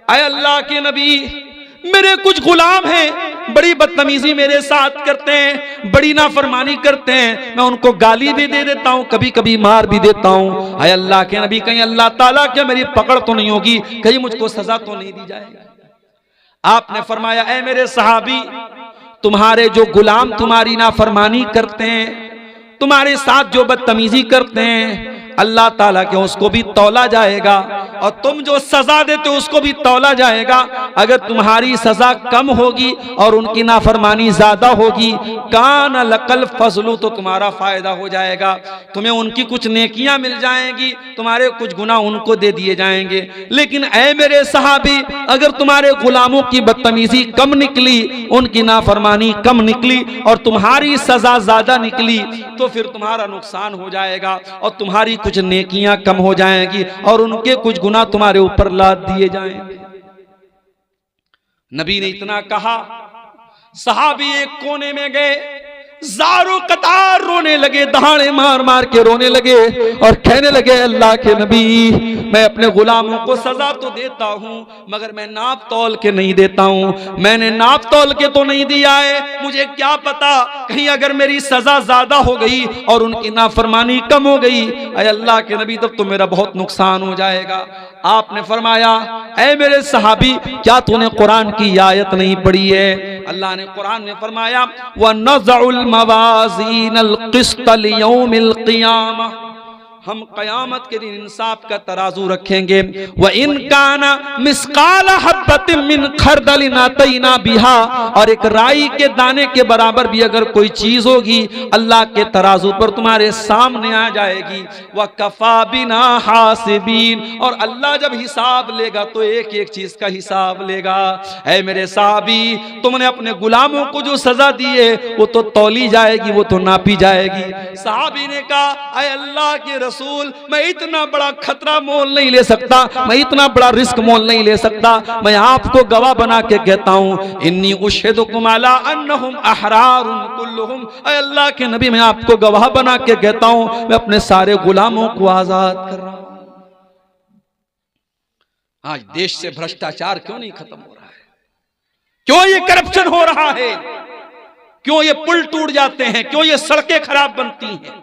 अल्लाह के नबी मेरे कुछ गुलाम हैं, बड़ी बदतमीजी मेरे साथ करते हैं, बड़ी नाफरमानी करते हैं, मैं उनको गाली भी दे देता हूँ, कभी कभी मार भी देता हूँ। अय अल्लाह के नबी कहीं अल्लाह ताला के मेरी पकड़ तो नहीं होगी, कहीं मुझको सजा तो नहीं दी जाएगी। आपने फरमाया, ऐ मेरे सहाबी तुम्हारे जो गुलाम तुम्हारी नाफरमानी करते हैं, तुम्हारे साथ जो बदतमीजी करते हैं, अल्लाह ताला के उसको भी तौला जाएगा, और तुम जो सजा देते हो उसको भी तौला जाएगा। अगर तुम्हारी सजा कम होगी और उनकी नाफरमानी ज्यादा होगी, कान लकल फजलू, तो तुम्हारा फायदा हो जाएगा, तुम्हें उनकी कुछ नेकियां मिल जाएंगी, तुम्हारे कुछ गुनाह उनको दे दिए जाएंगे। लेकिन ऐ मेरे सहाबी अगर तुम्हारे गुलामों की बदतमीजी कम निकली, उनकी नाफरमानी कम निकली और तुम्हारी सजा ज्यादा निकली, तो फिर तुम्हारा नुकसान हो जाएगा और तुम्हारी कुछ नेकियां कम हो जाएंगी और उनके कुछ गुनाह तुम्हारे ऊपर लाद दिए जाएंगे। नबी ने इतना कहा, सहाबी एक कोने में गए, ज़ारो कतार रोने लगे, दहाड़े मार मार के रोने लगे और कहने लगे, अल्लाह के नबी मैं अपने गुलामों को सजा तो देता हूं मगर मैं नाप तौल के नहीं देता हूं, मैंने नाप तौल के तो नहीं दिया है, मुझे क्या पता कहीं अगर मेरी सजा ज्यादा हो गई और उनकी नाफरमानी कम हो गई, अय अल्लाह के नबी तब तो मेरा बहुत नुकसान हो जाएगा। आपने फरमाया, ऐ मेरे सहाबी क्या तूने कुरान की आयत नहीं पढ़ी है? अल्लाह ने कुरान में फरमाया, व नज़उल मवाज़ीनल क़िस्त लियौमिल क़ियामह, हम कयामत के दिन इंसाफ का तराजू रखेंगे। व इन काना मिस्काल हब्बतिन मिन खरदलिन अतैना बिहा, और एक राई के दाने के बराबर भी अगर कोई चीज होगी अल्लाह के तराजू पर तुम्हारे सामने आ जाएगी। व कफा बिना हासिबीन, और अल्लाह जब हिसाब लेगा तो एक एक चीज का हिसाब लेगा। ऐ मेरे साहबी तुमने अपने गुलामों को जो सजा दी है वो तो तौली जाएगी, वो तो नापी जाएगी। साहबी ने कहा, ऐ अल्लाह के रसूल मैं इतना बड़ा खतरा मोल नहीं ले सकता, मैं इतना बड़ा रिस्क मोल नहीं ले सकता, मैं आपको गवाह बना के कहता हूं, इन्नी उशहिदुकुम अला अन्नहुम अहरारुन कुल्लुहुम, ऐ अल्लाह के नबी मैं आपको गवाह बना के कहता हूं मैं अपने सारे गुलामों को आजाद कर रहा हूं। आज देश से भ्रष्टाचार क्यों नहीं खत्म हो रहा है? क्यों ये करप्शन हो रहा है? क्यों ये पुल टूट जाते हैं? क्यों ये सड़कें खराब बनती हैं?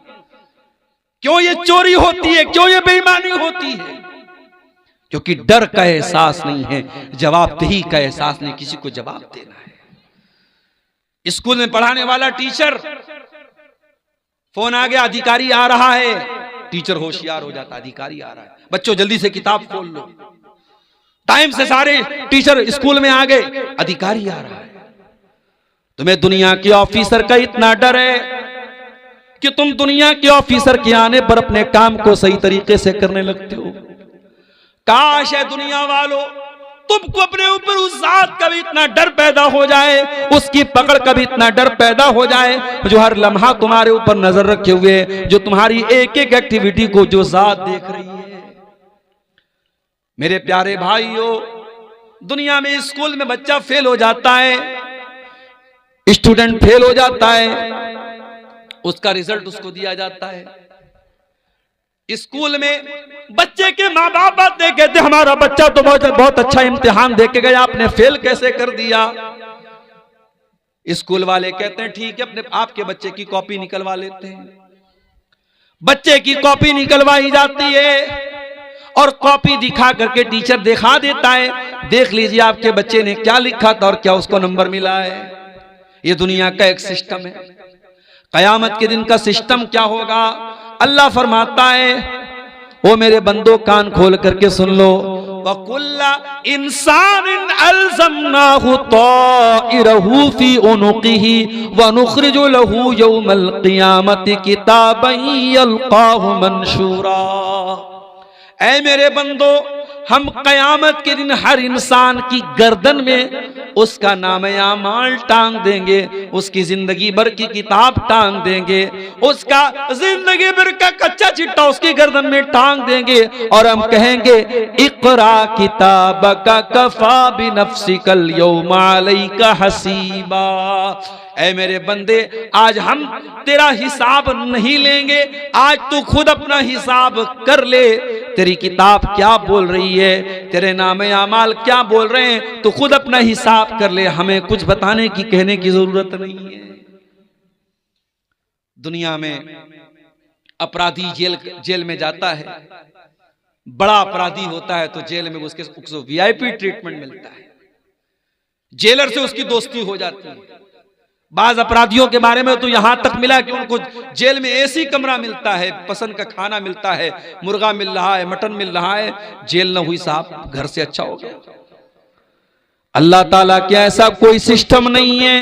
क्यों ये चोरी होती है? क्यों ये बेईमानी होती है? क्योंकि डर का एहसास नहीं है, जवाबदेही का एहसास नहीं, किसी को जवाब देना है। स्कूल में पढ़ाने वाला टीचर, फोन आ गया, अधिकारी आ रहा है, टीचर होशियार हो जाता, अधिकारी आ रहा है, बच्चों जल्दी से किताब खोल लो। टाइम से सारे टीचर स्कूल में आ गए, अधिकारी आ रहा है। तुम्हें दुनिया के ऑफिसर का इतना डर है कि तुम दुनिया के ऑफिसर के आने पर अपने काम को सही तरीके से करने लगते हो। काश है दुनिया वालों तुमको अपने ऊपर उस जात का भी इतना डर पैदा हो जाए, उसकी पकड़ का भी इतना डर पैदा हो जाए जो हर लम्हा तुम्हारे ऊपर नजर रखे हुए, जो तुम्हारी एक एक एक्टिविटी को जो जात देख रही है। मेरे प्यारे भाइयों, दुनिया में स्कूल में बच्चा फेल हो जाता है, स्टूडेंट फेल हो जाता है, उसका रिजल्ट उसको दिया जाता है। स्कूल में बच्चे के माँ बाप आते हैं, कहते हमारा बच्चा तो बहुत अच्छा इम्तिहान दे के गया, आपने फेल कैसे कर दिया? स्कूल वाले कहते हैं ठीक है, अपने आपके बच्चे की कॉपी निकलवा लेते हैं। बच्चे की कॉपी निकलवाई जाती है और कॉपी दिखा करके टीचर दिखा देता है, देख लीजिए आपके बच्चे ने क्या लिखा था और क्या उसको नंबर मिला है। ये दुनिया का एक सिस्टम है। कयामत के दिन का सिस्टम क्या होगा? अल्लाह फरमाता है, ओ मेरे बंदो कान खोल करके सुन लो, वकुल्ला इंसानिन अलज़मनाहु ताइरहु फी उनुक़िही व नुख़रिजु लहू यौमल क़ियामति किताबन यल्क़ाहु मंशूरा। ऐ मेरे बंदो हम क़यामत के दिन हर इंसान की गर्दन में उसका नाम-ए-आमाल टांग देंगे, उसकी जिंदगी भर की किताब टांग देंगे, उसका जिंदगी भर का कच्चा चिट्ठा उसकी गर्दन में टांग देंगे और हम कहेंगे इक़रा किताबका कफ़ा बिनफ़्सिकल यौमा अलैका हसीबा। ऐ मेरे बंदे, आज हम तेरा हिसाब नहीं लेंगे, आज तू खुद अपना हिसाब कर ले। तेरी किताब क्या बोल रही है, तेरे नाम-ए-आमाल क्या बोल रहे हैं, तू खुद अपना हिसाब कर ले। हमें कुछ बताने की, कहने की जरूरत नहीं है। दुनिया में अपराधी जेल में जाता है, बड़ा अपराधी होता है तो जेल में उसको वीआईपी ट्रीटमेंट मिलता है, जेलर से उसकी दोस्ती हो जाती है। बाज अपराधियों के बारे में तो यहां तक मिला कि उनको जेल में एसी कमरा मिलता है, पसंद का खाना मिलता है, मुर्गा मिल रहा है, मटन मिल रहा है। जेल न हुई साहब, घर से अच्छा हो गया। अल्लाह ताला के ऐसा कोई सिस्टम नहीं है।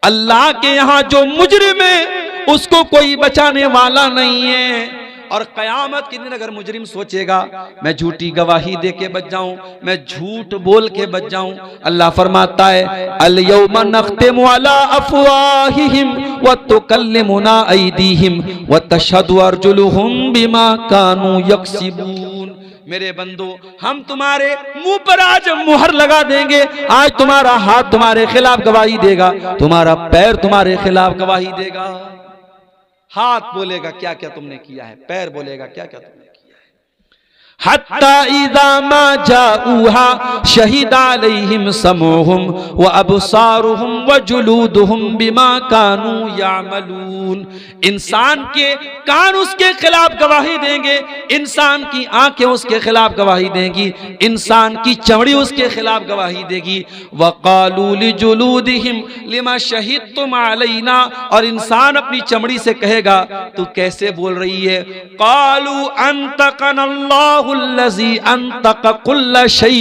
अल्लाह के यहां जो मुजरिम है उसको कोई बचाने वाला नहीं है। और कयामत के दिन अगर मुजरिम सोचेगा मैं झूठी गवाही दे के बच जाऊं, मैं झूठ बोल के बच जाऊं, अल्लाह फरमाता है अल यौमा नख्तिमु अला अफ़वाहिहिम व तुकल्लिमुना अयदीहिम व तशहदु अर्जुलुहुम बिमा कानू यक्सिबून। मेरे बंदो, हम तुम्हारे मुंह पर आज मुहर लगा देंगे। आज तुम्हारा हाथ तुम्हारे खिलाफ गवाही देगा, तुम्हारा पैर तुम्हारे खिलाफ गवाही देगा। हाथ बोलेगा क्या क्या तुमने किया है, पैर बोलेगा क्या क्या तुमने किया है। हत्ता इज़ा मा जाऊहा शहीदा अलैहिम समूहुम व अबसारुहुम व जुलूदुहुम बिमा कानू यामलून। इंसान के कान उसके खिलाफ गवाही देंगे, इंसान की आंखें उसके खिलाफ गवाही देंगी, इंसान की चमड़ी उसके खिलाफ गवाही देगी। वक़ालू लिजुलूदिहिम लिमा शहीदतुम अलैना, और इंसान अपनी चमड़ी से कहेगा तू कैसे बोल रही है। क़ालू अंतक़नल्लाहुल्लज़ी अंतक़ कुल्ल शै,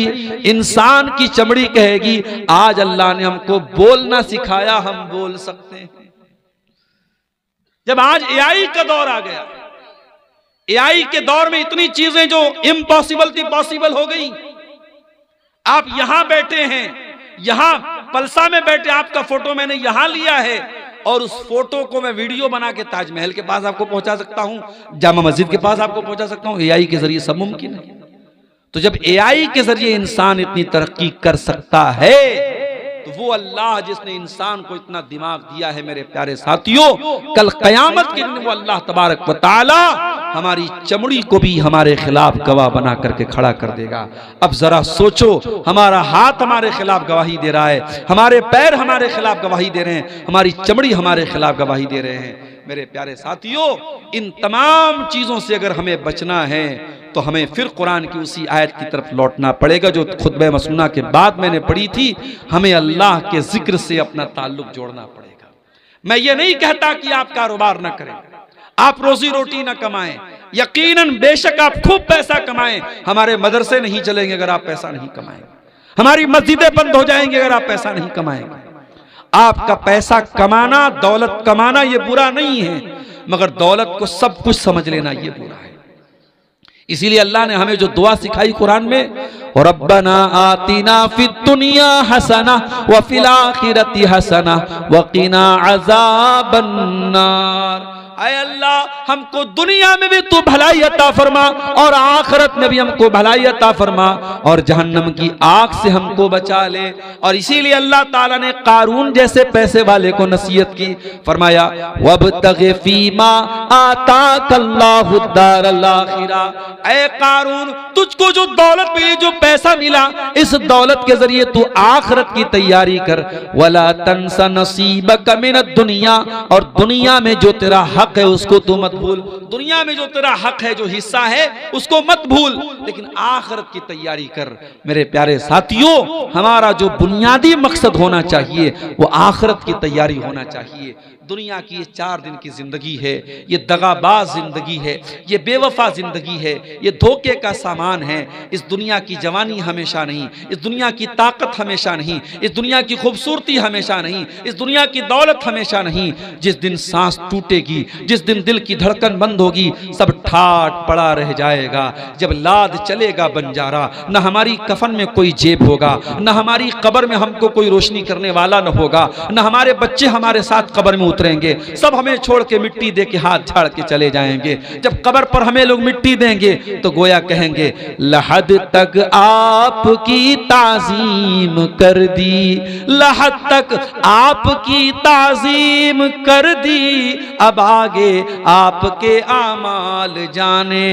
इंसान की चमड़ी कहेगी आज अल्लाह ने हमको बोलना सिखाया, हम बोल सकते हैं। जब आज एआई का दौर आ गया, एआई के दौर में इतनी चीजें जो इम्पॉसिबल थी पॉसिबल हो गई। आप यहां बैठे हैं, यहां पलसा में बैठे, आपका फोटो मैंने यहां लिया है और उस फोटो को मैं वीडियो बना के ताजमहल के पास आपको पहुंचा सकता हूं, जामा मस्जिद के पास आपको पहुंचा सकता हूं। एआई के जरिए सब मुमकिन है। तो जब एआई के जरिए इंसान इतनी तरक्की कर सकता है तो वो अल्लाह जिसने इंसान को इतना दिमाग दिया है, मेरे प्यारे साथियों, कल कयामत के दिन वो अल्लाह तबारक व तआला हमारी चमड़ी को भी हमारे खिलाफ गवाह बना करके खड़ा कर देगा। अब जरा सोचो, हमारा हाथ हमारे खिलाफ गवाही दे रहा है, हमारे पैर हमारे खिलाफ गवाही दे रहे हैं, हमारी चमड़ी हमारे खिलाफ गवाही दे रहे हैं। मेरे प्यारे साथियों, इन तमाम चीजों से अगर हमें बचना है तो हमें फिर कुरान की उसी आयत की तरफ लौटना पड़ेगा जो खुतबे मसनूना के बाद मैंने पढ़ी थी। हमें अल्लाह के जिक्र से अपना ताल्लुक जोड़ना पड़ेगा। मैं ये नहीं कहता कि आप कारोबार ना करें, आप रोजी रोटी ना कमाएं, यकीनन बेशक आप खूब पैसा कमाएं, हमारे मदरसे नहीं चलेंगे अगर आप पैसा नहीं कमाएंगे, हमारी मस्जिदें बंद हो जाएंगी अगर आप पैसा नहीं कमाएंगे। आपका पैसा कमाना, दौलत कमाना ये बुरा नहीं है, मगर दौलत को सब कुछ समझ लेना ये बुरा है। इसीलिए अल्लाह ने हमें जो दुआ सिखाई कुरान में, रब्बना आतिना फिद दुनिया हसना व फिल आखिरति हसना व क़िना अज़ाबन नार। ऐ अल्लाह, हमको दुनिया में भी तू भलाई अता फरमा और आखिरत में भी हमको भलाई अता फरमा और जहन्नम की आग से हमको बचा ले। और इसीलिए अल्लाह ताला ने कारून जैसे पैसे वाले को नसीहत की, फरमाया वब्तग़ि फ़ीमा आताकल्लाहु दारल आखिरा। ऐ कारून, तुझको जो दौलत मिली, जो पैसा मिला, इस दौलत के जरिए तू आखिरत की तैयारी कर। वला तंसा नसीबक मिनद दुनिया, और दुनिया में जो तेरा हक है उसको तू मत भूल। दुनिया में जो तेरा हक है, जो हिस्सा है, उसको मत भूल, लेकिन आखिरत की तैयारी कर। मेरे प्यारे साथियों, हमारा जो बुनियादी मकसद होना चाहिए वो आखिरत की तैयारी होना चाहिए। दुनिया की ये 4 दिन की जिंदगी है, ये दगाबाज जिंदगी है, ये बेवफा जिंदगी है, ये धोखे का सामान है। इस दुनिया की जवानी हमेशा नहीं, इस दुनिया की ताकत हमेशा नहीं, इस दुनिया की खूबसूरती हमेशा नहीं, इस दुनिया की दौलत हमेशा नहीं। जिस दिन सांस टूटेगी, जिस दिन दिल की धड़कन बंद होगी सब ठाट पड़ा रह जाएगा। जब लाद चलेगा बंजारा, न हमारी कफन में कोई जेब होगा, न हमारी कब्र में हमको कोई रोशनी करने वाला न होगा, न हमारे बच्चे हमारे साथ कब्र में उतरेंगे। सब हमें छोड़ के मिट्टी दे के हाथ झाड़ के चले जाएंगे। जब कब्र पर हमें लोग मिट्टी देंगे तो गोया कहेंगे लहद तक आपकी ताजीम कर दी, लहद तक आपकी ताजीम कर दी, अब आगे आपके आमाल जाने।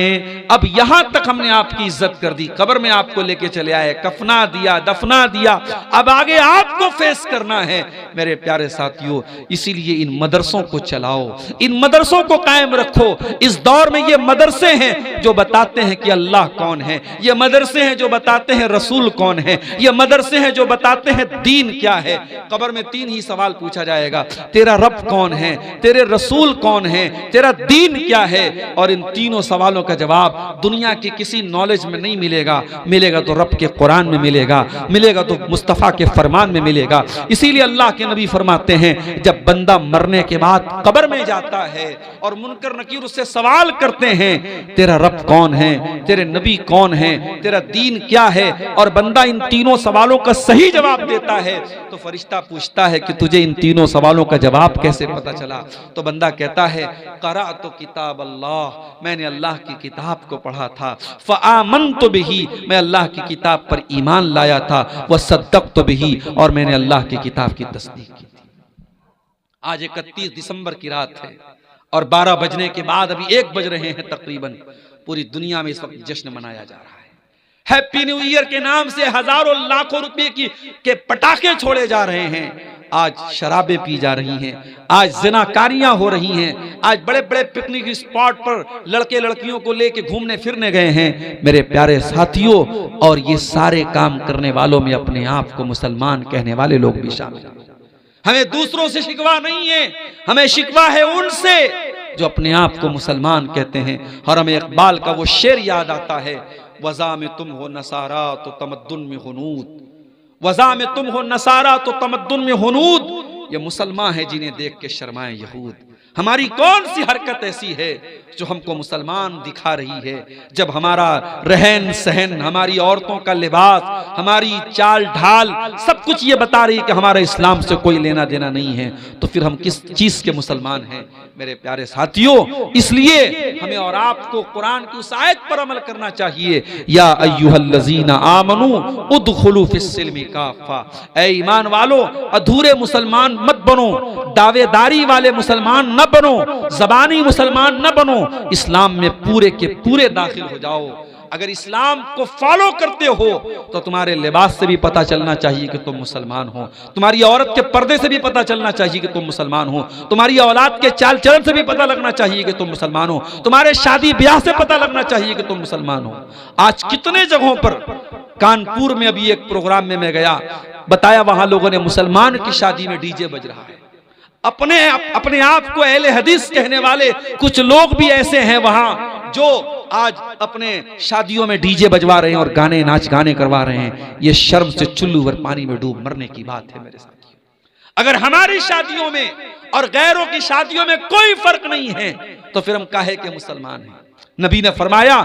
अब यहां तक हमने आपकी इज्जत कर दी, कब्र में आपको लेके चले आए, कफना दिया, दफना दिया, अब आगे आपको फेस करना है मेरे प्यारे साथियों। इसीलिए इन मदरसों को चलाओ, इन मदरसों को कायम रखो। इस दौर में ये मदरसे हैं जो बताते हैं कि अल्लाह कौन है, ये मदरसे हैं जो बताते हैं रसूल कौन है, ये मदरसे हैं जो बताते हैं दीन क्या है। कब्र में 3 ही सवाल पूछा जाएगा, तेरा रब कौन है, तेरे रसूल कौन है, तेरा दीन क्या है। और इन तीनों सवालों का जवाब दुनिया के किसी नॉलेज में नहीं मिलेगा, मिलेगा तो रब के कुरान में मिलेगा, मिलेगा तो मुस्तफ़ा के फरमान में मिलेगा। इसीलिए अल्लाह के नबी फरमाते हैं जब बंदा मरने के बाद कब्र में जाता है और मुनकर नकीर उससे सवाल करते हैं तेरा रब कौन है, तेरे नबी कौन है, तेरा दीन क्या है, और बंदा इन तीनों सवालों का सही जवाब देता है तो फरिश्ता पूछता है कि तुझे इन तीनों सवालों का जवाब कैसे पता चला। तो बंदा कहता है करा तो किताब अल्लाह, मैंने अल्लाह की किताब को पढ़ा था, फ़आमनतु बिही, मैं अल्लाह की किताब पर ईमान लाया था, व सद्दक़तु बिही, और मैंने अल्लाह की किताब की तस्दीक की थी। आज 31 दिसंबर की रात है और 12 बजने के बाद अभी 1 बज रहे हैं तकरीबन। पूरी दुनिया में इस वक्त जश्न मनाया जा रहा है। हैप्पी न्यू ईयर के नाम से हजारों लाखों रुपए के पटाखे छोड़े जा रहे हैं। आज शराबें पी जा रही हैं, आज ज़िनाकारियां हो रही हैं, आज बड़े बड़े पिकनिक स्पॉट पर लड़के लड़कियों को लेके घूमने फिरने गए हैं मेरे प्यारे साथियों। और ये सारे काम करने वालों में अपने आप को मुसलमान कहने वाले लोग भी शामिल हैं। हमें दूसरों से शिकवा नहीं है, हमें शिकवा है उनसे जो अपने आप को मुसलमान कहते हैं। और हमें इकबाल का वो शेर याद आता है, वज़ा में तुम हो नसारा तो तमद्दुन में हुनूद, वज़ा में तुम हो नसारा तो तमद्दुन में हुनूद। ये मुसलमान है जिन्हें देख के शर्माए यहूद। हमारी कौन सी हरकत ऐसी है जो हमको मुसलमान दिखा रही है। जब हमारा रहन सहन, हमारी औरतों का लिबास, हमारी चाल ढाल सब कुछ ये बता रही है कि हमारा इस्लाम से कोई लेना देना नहीं है, तो फिर हम किस चीज के मुसलमान हैं मेरे प्यारे साथियों। इसलिए हमें और आपको कुरान की उस आयत पर अमल करना चाहिए, या अय्युहल्लज़ीना आमनू उदखुलू फिस्सिल्मि काफ़ा, ऐ ईमान वालो अधूरे मुसलमान मत बनो, दावेदारी वाले मुसलमान न बनो, ज़बानी मुसलमान न बनो, इस्लाम में पूरे के पूरे दाखिल हो जाओ। अगर इस्लाम को फॉलो करते हो तो तुम्हारे लिबास से भी पता चलना चाहिए कि तुम मुसलमान हो, तुम्हारी औरत के पर्दे से भी पता चलना चाहिए कि तुम मुसलमान हो, तुम्हारी औलाद के चाल चलन से भी पता लगना चाहिए कि तुम मुसलमान हो, तुम्हारे शादी ब्याह से पता लगना चाहिए कि तुम मुसलमान हो। आज कितने जगहों पर, कानपुर में अभी एक प्रोग्राम में मैं गया, बताया वहां लोगों ने मुसलमान की शादी में डीजे बज रहा है। अपने आप को अहले हदीस कहने वाले कुछ लोग भी ऐसे हैं वहां जो आज अपने शादियों में डीजे बजवा रहे हैं और गाने नाच गाने करवा रहे हैं। ये शर्म से चुल्लू भर पानी में डूब मरने की बात है मेरे साथियों। अगर हमारी शादियों में और गैरों की शादियों में कोई फर्क नहीं है तो फिर हम काहे के मुसलमान हैं। नबी ने फरमाया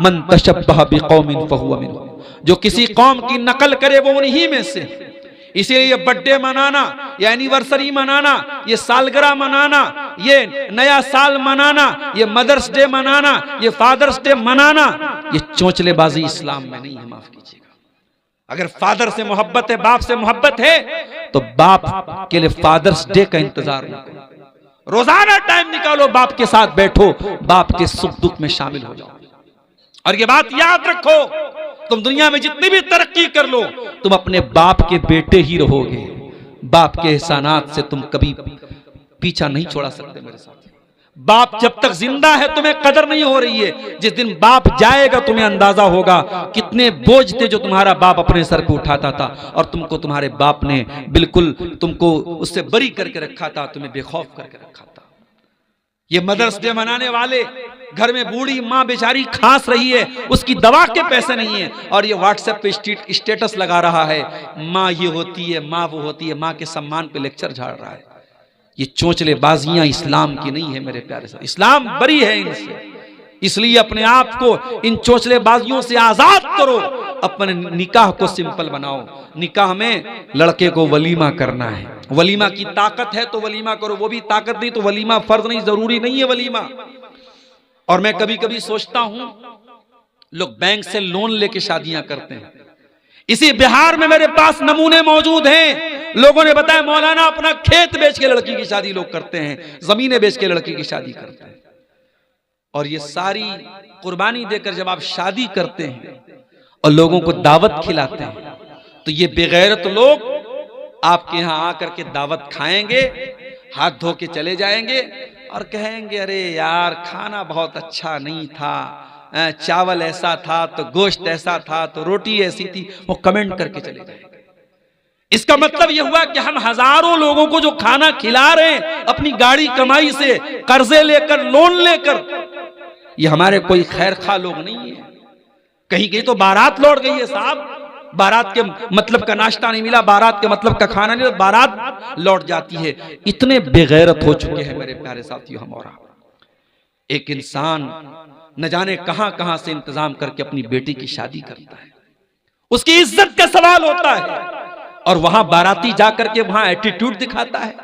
मन तशब्बह बिकौमिन फहुवा मिनहुम, जो किसी कौम की नकल करे वो उन्हीं में से। इसीलिए ये बर्थडे मनाना, ये एनिवर्सरी मनाना, ये सालगिरह मनाना, ये नया साल मनाना, ये मदर्स डे मनाना, ये फादर्स डे मनाना, ये चोंचलेबाजी इस्लाम में नहीं है, माफ कीजिएगा। अगर फादर से मोहब्बत है, बाप से मोहब्बत है, तो बाप के लिए फादर्स डे का इंतजार न करो, रोजाना टाइम निकालो, बाप के साथ बैठो, बाप के सुख दुख में शामिल हो जाओ। और ये बात याद रखो, तुम दुनिया में जितनी भी तरक्की कर लो, तुम अपने बाप के बेटे ही रहोगे। बाप के एहसानात से तुम कभी पीछा नहीं छोड़ा सकते मेरे साथ। बाप जब तक जिंदा है तुम्हें कदर नहीं हो रही है, जिस दिन बाप जाएगा तुम्हें अंदाजा होगा कितने बोझ थे जो तुम्हारा बाप अपने सर पे उठाता था और तुमको तुम्हारे बाप ने बिल्कुल तुमको उससे बरी करके रखा था, तुम्हें बेखौफ करके रखा था। ये मदर्स डे मनाने वाले, घर में बूढ़ी माँ बेचारी खांस रही है, उसकी दवा के पैसे नहीं है, और ये व्हाट्सएप पे स्टेटस लगा रहा है, माँ ये होती है, माँ वो होती है, माँ के सम्मान पे लेक्चर झाड़ रहा है। ये चोंचलेबाजियां इस्लाम की नहीं है मेरे प्यारे साथ, इस्लाम बरी है इनसे। इसलिए अपने आप को इन चोंचलेबाजियों से आजाद करो, अपने निकाह को सिंपल बनाओ। निकाह में लड़के को वलीमा करना है, वलीमा की ताकत है तो वलीमा करो, वो भी ताकत नहीं तो वलीमा फर्ज नहीं, जरूरी नहीं है वलीमा। और मैं कभी कभी सोचता हूं लोग बैंक से लोन लेके शादियां करते हैं। इसी बिहार में मेरे पास नमूने मौजूद हैं, लोगों ने बताया मौलाना अपना खेत बेच के लड़की की शादी लोग करते हैं, जमीनें बेच के लड़की की शादी करते हैं। और ये सारी कुर्बानी देकर जब आप शादी करते हैं और लोगों को दावत खिलाते हैं तो ये बेगैरत लोग आपके यहां आकर के दावत खाएंगे, हाथ धो के चले जाएंगे और कहेंगे अरे यार खाना बहुत अच्छा नहीं था, चावल ऐसा था तो गोश्त ऐसा था तो रोटी ऐसी थी, वो कमेंट करके चले जाएंगे। इसका मतलब यह हुआ कि हम हजारों लोगों को जो खाना खिला रहे हैं अपनी गाड़ी कमाई से, कर्जे लेकर, लोन लेकर, ये हमारे कोई खैर खा लोग नहीं है। कहीं कहीं तो बारात लौट गई है साहब, बारात के मतलब का नाश्ता नहीं मिला, बारात के मतलब का खाना नहीं, बारात लौट जाती है। इतने बेगैरत हो चुके हैं मेरे प्यारे साथियों हम और आप। एक इंसान न जाने कहां कहां से इंतजाम करके अपनी बेटी की शादी करता है, उसकी इज्जत का सवाल होता है, और वहां बाराती जाकर के वहां एटीट्यूड दिखाता है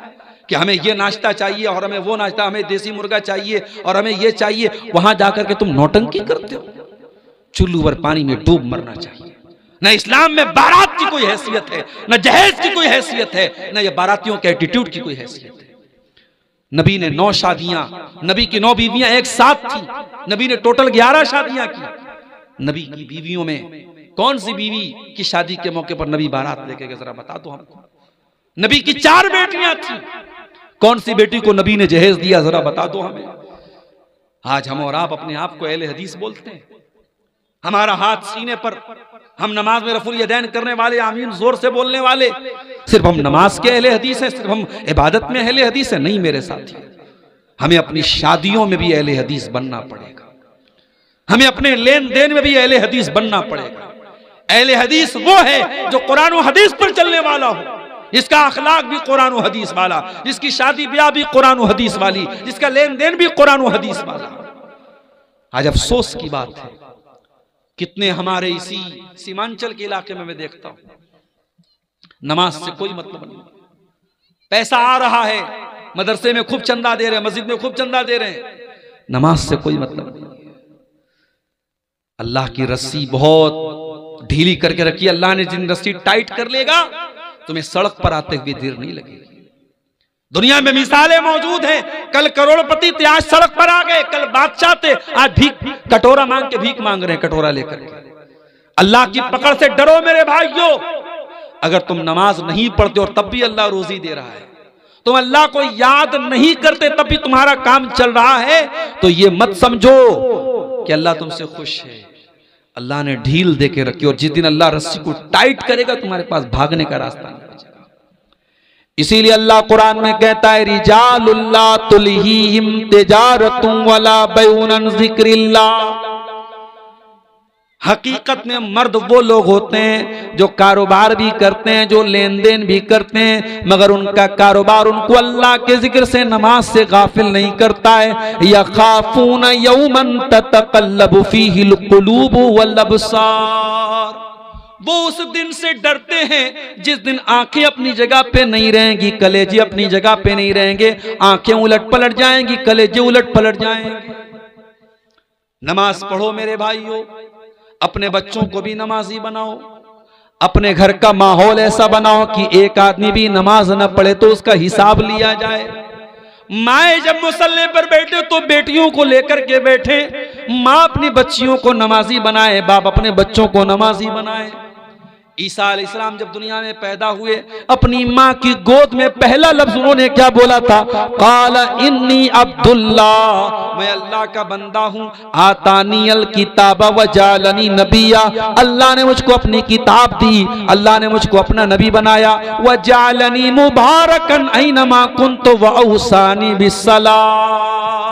कि हमें ये नाश्ता चाहिए और हमें वो नाश्ता, हमें देसी मुर्गा चाहिए और हमें ये चाहिए। वहां जाकर के तुम नौटंकी करते हो, चुल्लू भर पानी में डूब मरना चाहिए। न इस्लाम में बारात की कोई हैसियत है, न जहेज की कोई हैसियत है, न ये बारातियों के एटीट्यूड की कोई हैसियत है। नबी ने 9 शादियां, नबी की 9 बीवियां एक साथ थी, नबी ने टोटल 11 शादियां की। नबी की बीवियों में कौन सी बीवी की शादी के मौके पर नबी बारात लेके गए, जरा बता दो हमको। नबी की 4 बेटियां थी, कौन सी बेटी को नबी ने जहेज दिया, जरा बता दो हमें। आज हम और आप अपने आप को अहले हदीस बोलते हैं, हमारा हाथ सीने पर, हम नमाज में रफुल यदैन करने वाले, आमीन जोर से बोलने वाले, सिर्फ हम नमाज के अहले हदीस हैं, सिर्फ हम इबादत में अहले हदीस हैं? नहीं मेरे साथी, हमें अपनी शादियों में भी अहले हदीस बनना पड़ेगा, हमें अपने लेन देन में भी अहले हदीस बनना पड़ेगा। अहले हदीस वो है जो कुरान और हदीस पर चलने वाला हो, जिसका अखलाक भी कुरान और हदीस वाला, जिसकी शादी ब्याह भी कुरान और हदीस वाली, जिसका लेन देन भी कुरान और हदीस वाला। आज अफसोस की बात है कितने हमारे इसी सीमांचल के इलाके में मैं देखता हूं नमाज से कोई मतलब नहीं, पैसा आ रहा है, मदरसे में खूब चंदा दे रहे हैं, मस्जिद में खूब चंदा दे रहे हैं, नमाज से कोई मतलब नहीं। अल्लाह की रस्सी बहुत ढीली करके रखी, अल्लाह ने जिन रस्सी टाइट कर लेगा तुम्हें सड़क पर आते हुए देर नहीं लगेगी। दुनिया में मिसालें मौजूद हैं, कल करोड़पति थे आज सड़क पर आ गए, कल बादशाह थे आज भीख कटोरा मांग के भीख मांग रहे हैं, कटोरा लेकर के। अल्लाह की पकड़ से डरो मेरे भाइयों। अगर तुम नमाज नहीं पढ़ते और तब भी अल्लाह रोजी दे रहा है, तुम अल्लाह को याद नहीं करते तब भी तुम्हारा काम चल रहा है, तो ये मत समझो कि अल्लाह तुमसे खुश है। अल्लाह ने ढील दे के रखी, और जिस दिन अल्लाह रस्सी को टाइट करेगा तुम्हारे पास भागने का रास्ता नहीं बचेगा। इसीलिए अल्लाह कुरान में कहता है रिजालुल्ला तुलहीहिम तिजारतुम वला बैउन अन जिक्रिल्लाह। हकीकत में मर्द वो लोग होते हैं जो कारोबार भी करते हैं, जो लेन देन भी करते हैं, मगर उनका कारोबार उनको अल्लाह के जिक्र से, नमाज से गाफिल नहीं करता है। यखाफून यौमन ततक़ल्लबु फीहिल क़ुलूब वल अब्सार। वो उस दिन से डरते हैं जिस दिन आंखें अपनी जगह पे नहीं रहेंगी, कलेजे अपनी जगह पे नहीं रहेंगे, आंखें उलट पलट जाएंगी, कलेजे उलट पलट जाएंगे। नमाज पढ़ो मेरे भाइयों, अपने बच्चों को भी नमाजी बनाओ, अपने घर का माहौल ऐसा बनाओ कि एक आदमी भी नमाज न पढ़े तो उसका हिसाब लिया जाए। माए जब मुसल्ले पर बैठे तो बेटियों को लेकर के बैठे, माँ अपनी बच्चियों को नमाजी बनाए, बाप अपने बच्चों को नमाजी बनाए। ईसा अलैहिस्सलाम जब दुनिया में पैदा हुए, अपनी माँ की गोद में पहला लफ्ज उन्होंने क्या बोला था? काला इन्नी अब्दुल्लाह, मैं अल्लाह का बंदा हूँ। आतानियल किताब व जालनी नबिया, अल्लाह ने मुझको अपनी किताब दी, अल्लाह ने मुझको अपना नबी बनाया। व जालनी मुबारकन ऐनमा कुन्तु व औसानी बिस्सलाह,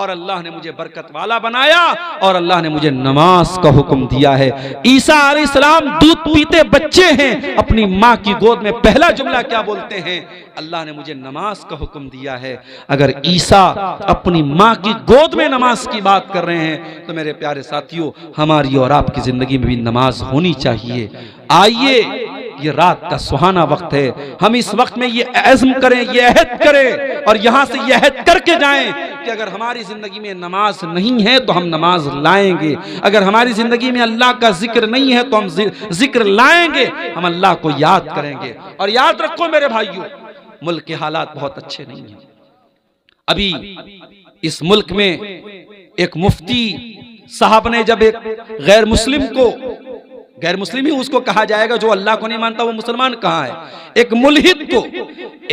और अल्लाह ने मुझे बरकत वाला बनाया और अल्लाह ने मुझे नमाज का हुक्म दिया है। ईसा अलैहिस्सलाम दूध पीते बच्चे हैं, अपनी माँ की गोद में पहला जुमला क्या बोलते हैं? अल्लाह ने मुझे नमाज का हुक्म दिया है। अगर ईसा अपनी माँ की गोद में नमाज की बात कर रहे हैं तो मेरे प्यारे साथियों, हमारी और आपकी जिंदगी में भी नमाज होनी चाहिए। आइए, ये रात का सुहाना वक्त है, हम इस वक्त में ये अज़्म करें, ये अहद करें और यहां से ये अहद करके जाएं कि अगर हमारी जिंदगी में नमाज नहीं है तो हम नमाज लाएंगे। अगर हमारी जिंदगी में अल्लाह का जिक्र नहीं है तो हम जिक्र लाएंगे, हम अल्लाह को याद करेंगे। और याद रखो मेरे भाइयों, मुल्क के हालात बहुत अच्छे नहीं हैं। अभी इस मुल्क में एक मुफ्ती साहब ने जब एक गैर मुस्लिम को, गैर मुस्लिम ही उसको कहा जाएगा, जो अल्लाह को नहीं मानता वो मुसलमान कहाँ है, एक मुल्हिद को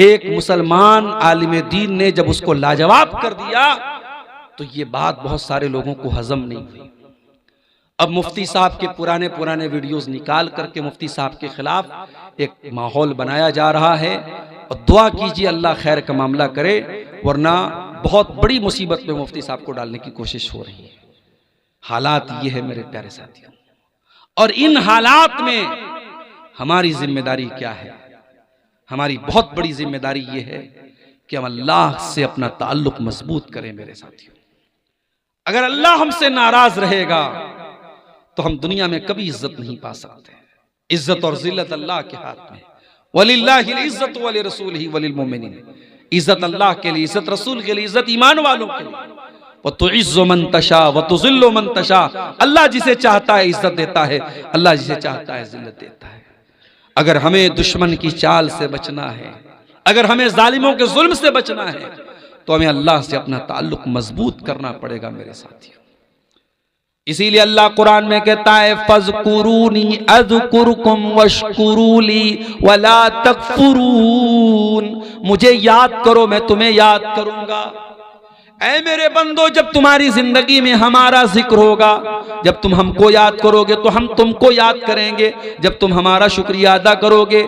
एक मुसलमान आलिम दीन ने जब उसको लाजवाब कर दिया तो ये बात बहुत सारे लोगों को हजम नहीं हुई। अब मुफ्ती साहब के पुराने पुराने वीडियोस निकाल करके मुफ्ती साहब के खिलाफ एक माहौल बनाया जा रहा है। और दुआ कीजिए अल्लाह खैर का मामला करे, वरना बहुत बड़ी मुसीबत में मुफ्ती साहब को डालने की कोशिश हो रही है। हालात ये है मेरे प्यारे साथियों, और इन हालात में हमारी जिम्मेदारी क्या है? हमारी बहुत बड़ी जिम्मेदारी ये है कि हम अल्लाह से अपना ताल्लुक मजबूत करें। मेरे साथियों, अगर अल्लाह हमसे नाराज रहेगा तो हम दुनिया में कभी इज्जत नहीं पा सकते। इज्जत और जिल्लत अल्लाह के हाथ में। वलिल्लाहिल इज्जतु वलिरसूलिही वलिलमुमिनीन। इज्जत अल्लाह के लिए, इज्जत रसूल के लिए, इज्जत ईमान वालों के लिए। व तुइज्जु मन तशा व तुज़िल्लु मन तशा। अल्लाह जिसे चाहता है इज्जत देता है, अल्लाह जिसे चाहता है जिल्लत देता है। अगर हमें दुश्मन की चाल से बचना है, अगर हमें जालिमों के जुल्म से बचना है, तो हमें अल्लाह से अपना ताल्लुक मजबूत करना पड़ेगा मेरे साथियों। इसीलिए अल्लाह कुरान में कहता है, फज़कुरूनी अज़कुरुकुम वश्कुरूली वला तकफुरून। मुझे याद करो, मैं तुम्हें याद करूंगा। ऐ मेरे बंदो, जब तुम्हारी जिंदगी में हमारा जिक्र होगा, जब तुम हमको याद करोगे तो हम तुमको याद करेंगे। जब तुम हमारा शुक्रिया अदा करोगे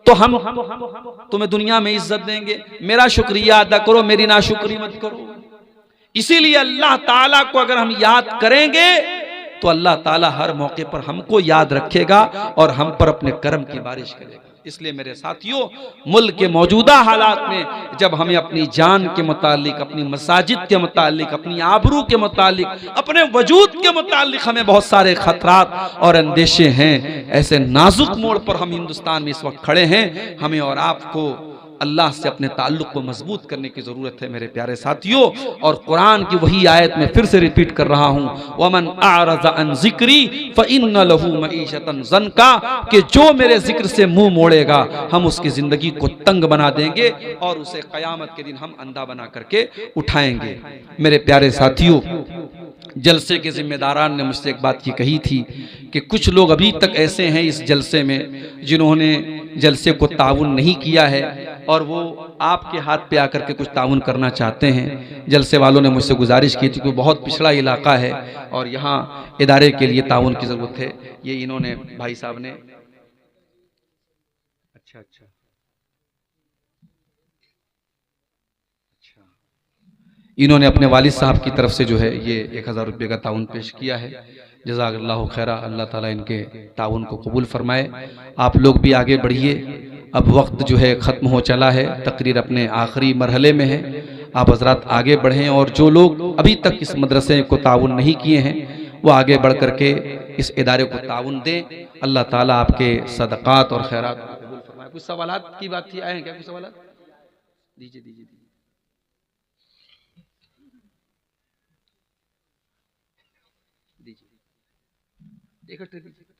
तो हम तुम्हें दुनिया में इज्जत देंगे। मेरा शुक्रिया अदा करो, मेरी नाशुक्री मत करो। इसीलिए अल्लाह ताला को अगर हम याद करेंगे तो अल्लाह ताला हर मौके पर हमको याद रखेगा और हम पर अपने कर्म की बारिश करेगा। इसलिए मेरे साथियों, मुल्क के मौजूदा हालात में जब हमें अपनी जान के मुतालिक, अपनी मसाजिद के मुतालिक, अपनी आबरू के मुतालिक, अपने वजूद के मुतालिक हमें बहुत सारे खतरात और अंदेशे हैं, ऐसे नाजुक मोड़ पर हम हिंदुस्तान में इस वक्त खड़े हैं। हमें और आपको अल्लाह से अपने ताल्लुक को मजबूत करने की जरूरत है मेरे प्यारे साथियों। और कुरान की वही आयत में फिर से रिपीट कर रहा हूं, वमन आरज़ा अन ज़िक्री फ़इन्न लहू मईशतन ज़नका, कि जो मेरे जिक्र से मुंह मोड़ेगा हम उसकी जिंदगी को तंग बना देंगे और उसे कयामत के दिन हम अंधा बना करके उठाएंगे। मेरे प्यारे साथियों, जलसे के जिम्मेदारान ने मुझसे एक बात ये कही थी कि कुछ लोग अभी तक ऐसे हैं इस जलसे में जिन्होंने जलसे को ताउन नहीं किया है और वो आपके हाथ पे आकर के कुछ ताउन करना चाहते हैं। जलसे वालों ने मुझसे गुजारिश की थी कि बहुत पिछड़ा इलाका है और यहाँ इदारे के लिए ताउन की ज़रूरत है। ये इन्होंने भाई साहब ने अच्छा इन्होंने अपने वालिद साहब की तरफ से जो है ये 1000 रुपये का ताउन पेश किया है। जज़ाकल्लाहु खैरा, अल्लाह ताला इनके ताउन को कबूल फरमाए। आप लोग भी आगे बढ़िए, अब वक्त जो है ख़त्म हो चला है, तकरीर अपने आखिरी मरहले में है। आप हज़रात आगे बढ़ें और जो लोग अभी तक इस मदरसे को ताउन नहीं किए हैं वो आगे बढ़ करके इस इदारे को ताउन दें। अल्लाह ताला आपके सदक़ात और खैरात को कबूल फरमाए। कुछ सवालात की बात थी, आए हैं क्या कुछ सवालात? दीजिए दीजिए दीजिए, इकट्ठे दीजिए।